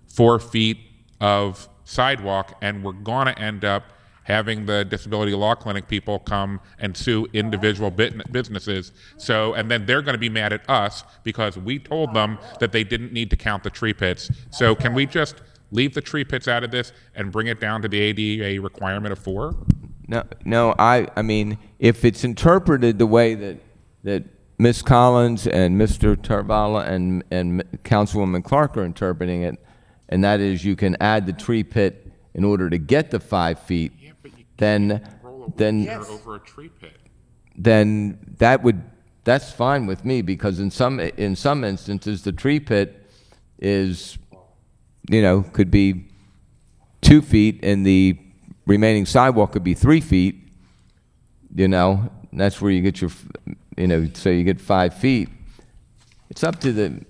4 feet of sidewalk, and we're going to end up having the disability law clinic people come and sue individual businesses. So, and then they're going to be mad at us because we told them that they didn't need to count the tree pits. So can we just leave the tree pits out of this and bring it down to the ADA requirement of 4? No, I mean, if it's interpreted the way that Ms. Collins and Mr. Tarvala and Councilwoman Clark are interpreting it, and that is you can add the tree pit in order to get the 5 feet, then over a tree pit. then that's fine with me, because in some instances the tree pit is, could be 2 feet and the remaining sidewalk could be 3 feet, and that's where you get your, so you get 5 feet. It's up to the,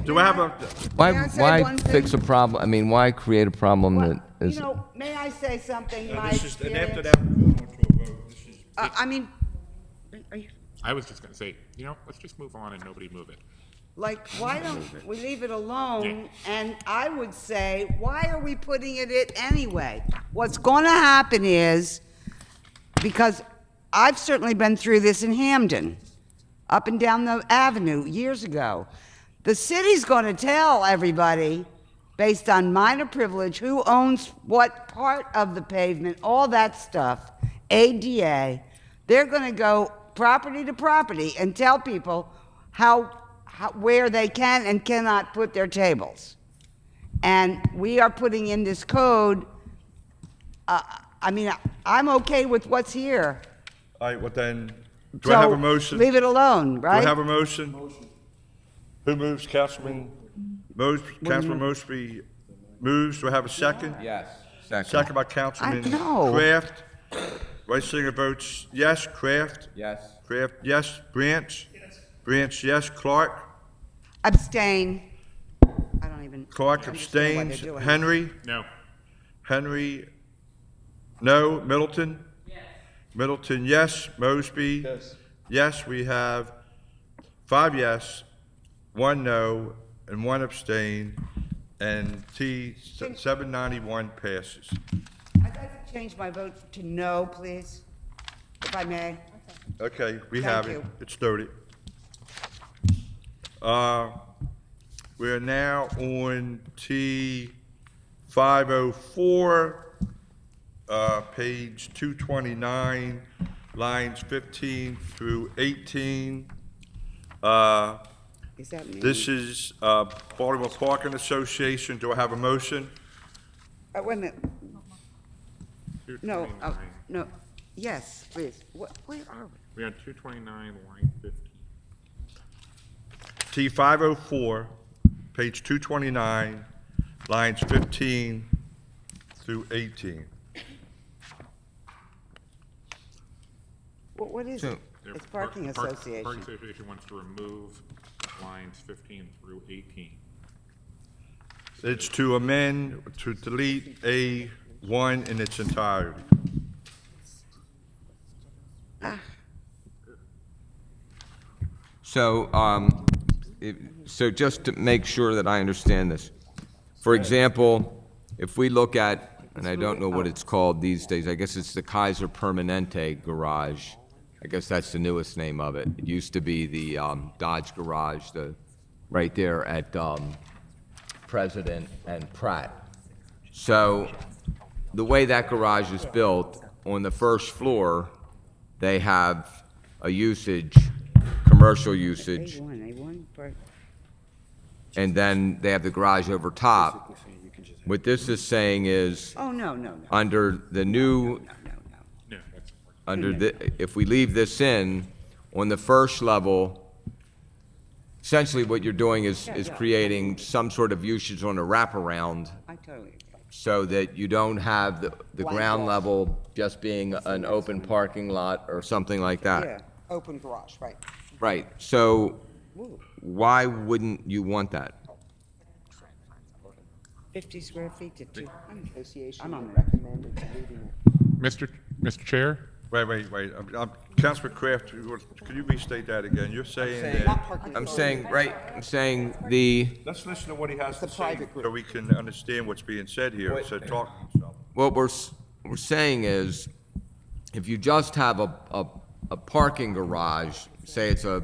Do I have a, why fix a problem? I mean, why create a problem that is? May I say something? My this is, and after experience. that, we're going to a vote. This is, I mean, are you, I was just going to say, let's just move on and nobody move it. like, why don't we leave it alone? And I would say, why are we putting it in anyway? What's going to happen is, because I've certainly been through this in Hamden, up and down the avenue years ago. The city's going to tell everybody, based on minor privilege, who owns what part of the pavement, all that stuff, ADA. They're going to go property to property and tell people where they can and cannot put their tables. And we are putting in this code. I mean, I'm okay with what's here. all right, well then, do I have a motion? Leave it alone, Do right? I have a motion? Who moves, Councilman Councilman Mosby moves. Do I have a second? Yes. Second. Second by Councilman know. Kraft. Vice Singer votes yes. Kraft? Yes. Kraft, yes. Branch? Yes. Branch, yes. Clark? Abstain. I don't even. Clark understand why they're abstains. doing it. Henry? No. Henry, no. Middleton? Yes. Middleton, yes. Mosby? Yes. Yes, we have 5 yes, 1 no, and 1 abstain, and T 791 passes. I'd like to change my vote to no, please, if I may. Okay, we Thank have it. you. It's noted. We are now on T 504, page 229, lines 15 through 18. Is that me? This is Baltimore Parking Association. Do I have a motion? Wait a minute. No, no. Yes, please. Where are we? We had 229, line 15. T 504, page 229, lines 15 through 18. What is it? It's parking Parking association. Association wants to remove lines 15 through 18. It's to amend, to delete A1 in its entirety. So, so just to make sure that I understand this, for example, if we look at, and I don't know what it's called these days, I guess it's the Kaiser Permanente Garage. I guess that's the newest name of it. It used to be the Dodge Garage, right there at President and Pratt. So the way that garage is built, on the first floor, they have a usage, commercial usage, A1, and then they have the garage over top. What this is saying is, Oh, no. under the new, No, that's under the, if we leave this in, on the first level, essentially what you're doing is creating some sort of usage on a wraparound, I totally agree. so that you don't have the ground level just being an open parking lot or something like Yeah, that. open garage, right. Right, so why wouldn't you want that? 50 square feet to 2. Association I'm on it. recommended deleting it. Mr. Chair? Wait. Councilman Kraft, could you restate that again? You're saying that, I'm saying the, let's listen to what he has to say private group. so we can understand what's being said here. So talk. what we're saying is, if you just have a parking garage, say it's a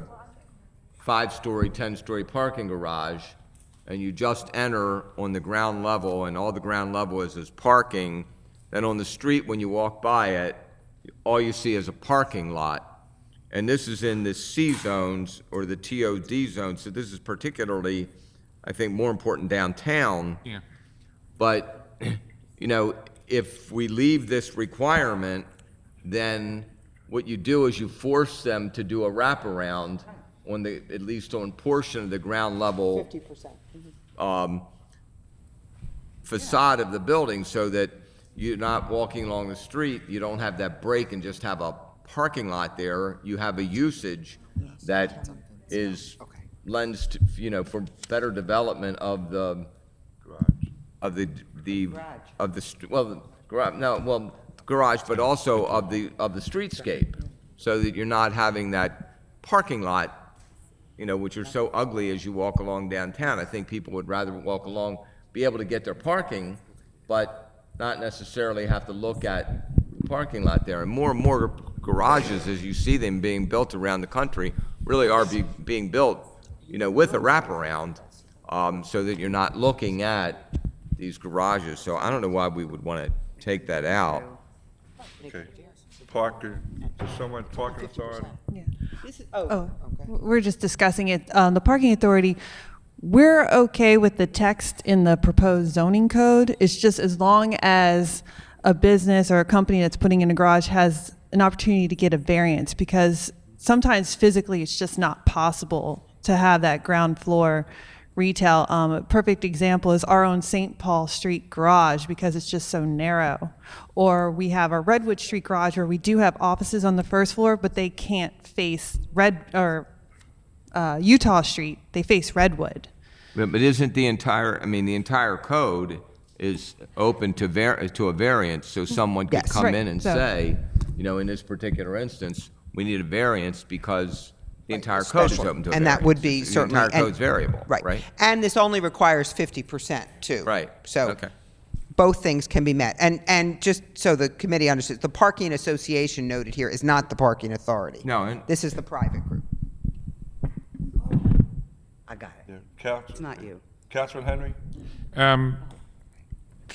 5-story, 10-story parking garage, and you just enter on the ground level, and all the ground level is parking, then on the street, when you walk by it, all you see is a parking lot. And this is in the C zones, or the TOD zones, so this is particularly, I think, more important downtown. Yeah. But, you know, if we leave this requirement, then what you do is you force them to do a wraparound on the, at least on portion of the ground level 50%. facade of the building, so that you're not walking along the street, you don't have that break and just have a parking lot there. You have a usage that is, lends to, you know, for better development of the, of the, garage, but also of the streetscape, so that you're not having that parking lot, you know, which are so ugly as you walk along downtown. I think people would rather walk along, be able to get their parking, but not necessarily have to look at the parking lot there. And more garages, as you see them being built around the country, really are being built, you know, with a wraparound, so that you're not looking at these garages. So I don't know why we would want to take that out. Okay. Parker, does someone, parking authority? We're just discussing it. The parking authority, we're okay with the text in the proposed zoning code. It's just as long as a business or a company that's putting in a garage has an opportunity to get a variance, because sometimes physically it's just not possible to have that ground floor retail. A perfect example is our own St. Paul Street garage because it's just so narrow. Or we have our Redwood Street garage where we do have offices on the first floor, but they can't face Utah Street. They face Redwood. But isn't the entire code is open to a variance, so someone could Yes. come Right. in and So- say, in this particular instance, we need a variance because the entire code is Special. open to a And that variance. would be certainly. The entire and- code's variable, right? And this only requires 50% too. Right. So. Okay. Both things can be met. And just so the committee understands, the parking association noted here is not the parking authority. No, and- This is the private group. I got it. It's Council, not you. Councilman Henry?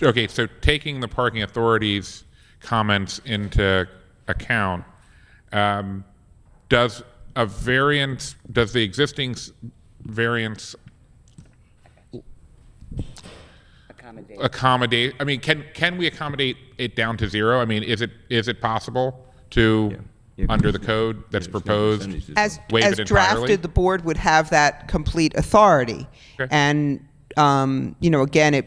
Okay, so taking the parking authority's comments into account, does the existing variance accommodate, I mean, can we accommodate it down to 0? I mean, is it possible to, under the code that's proposed, As waive it entirely? drafted, the board would have that complete authority. Okay. And, again,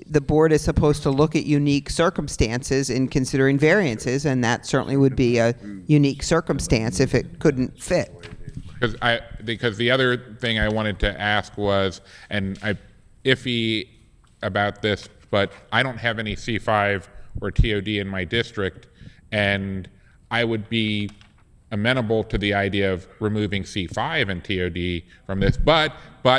the board is supposed to look at unique circumstances in considering variances, and that certainly would be a unique circumstance if it couldn't fit. Because the other thing I wanted to ask was, and I'm iffy about this, but I don't have any C5 or TOD in my district, and I would be amenable to the idea of removing C5 and TOD from this. But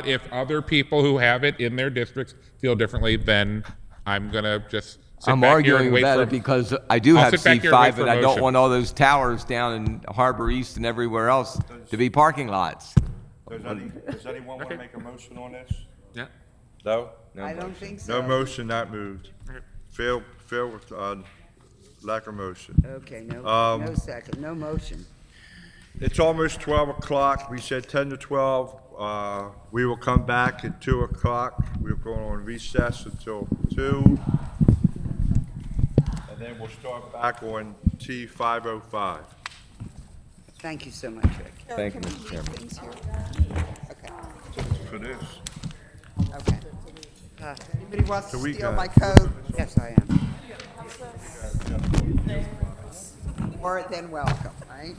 if other people who have it in their districts feel differently, then I'm gonna just sit I'm back here and arguing wait about for. it because I do I'll have sit back here and wait C5 for and I don't motion. want all those towers down in Harbor East and everywhere else to be parking lots. Does anyone want to make a motion on this? Yeah. No? I don't think so. No motion, not moved. Fail with, lack of motion. Okay, no second, no motion. It's almost 12 o'clock. We said 10 to 12. We will come back at 2 o'clock. We're going on recess until 2. And then we'll start back on T505. Thank you so much, Rick. Thank you, Mr. Chairman. For this. Okay. Anybody wants to So we steal got- my code? Yes, I am. More than welcome, right?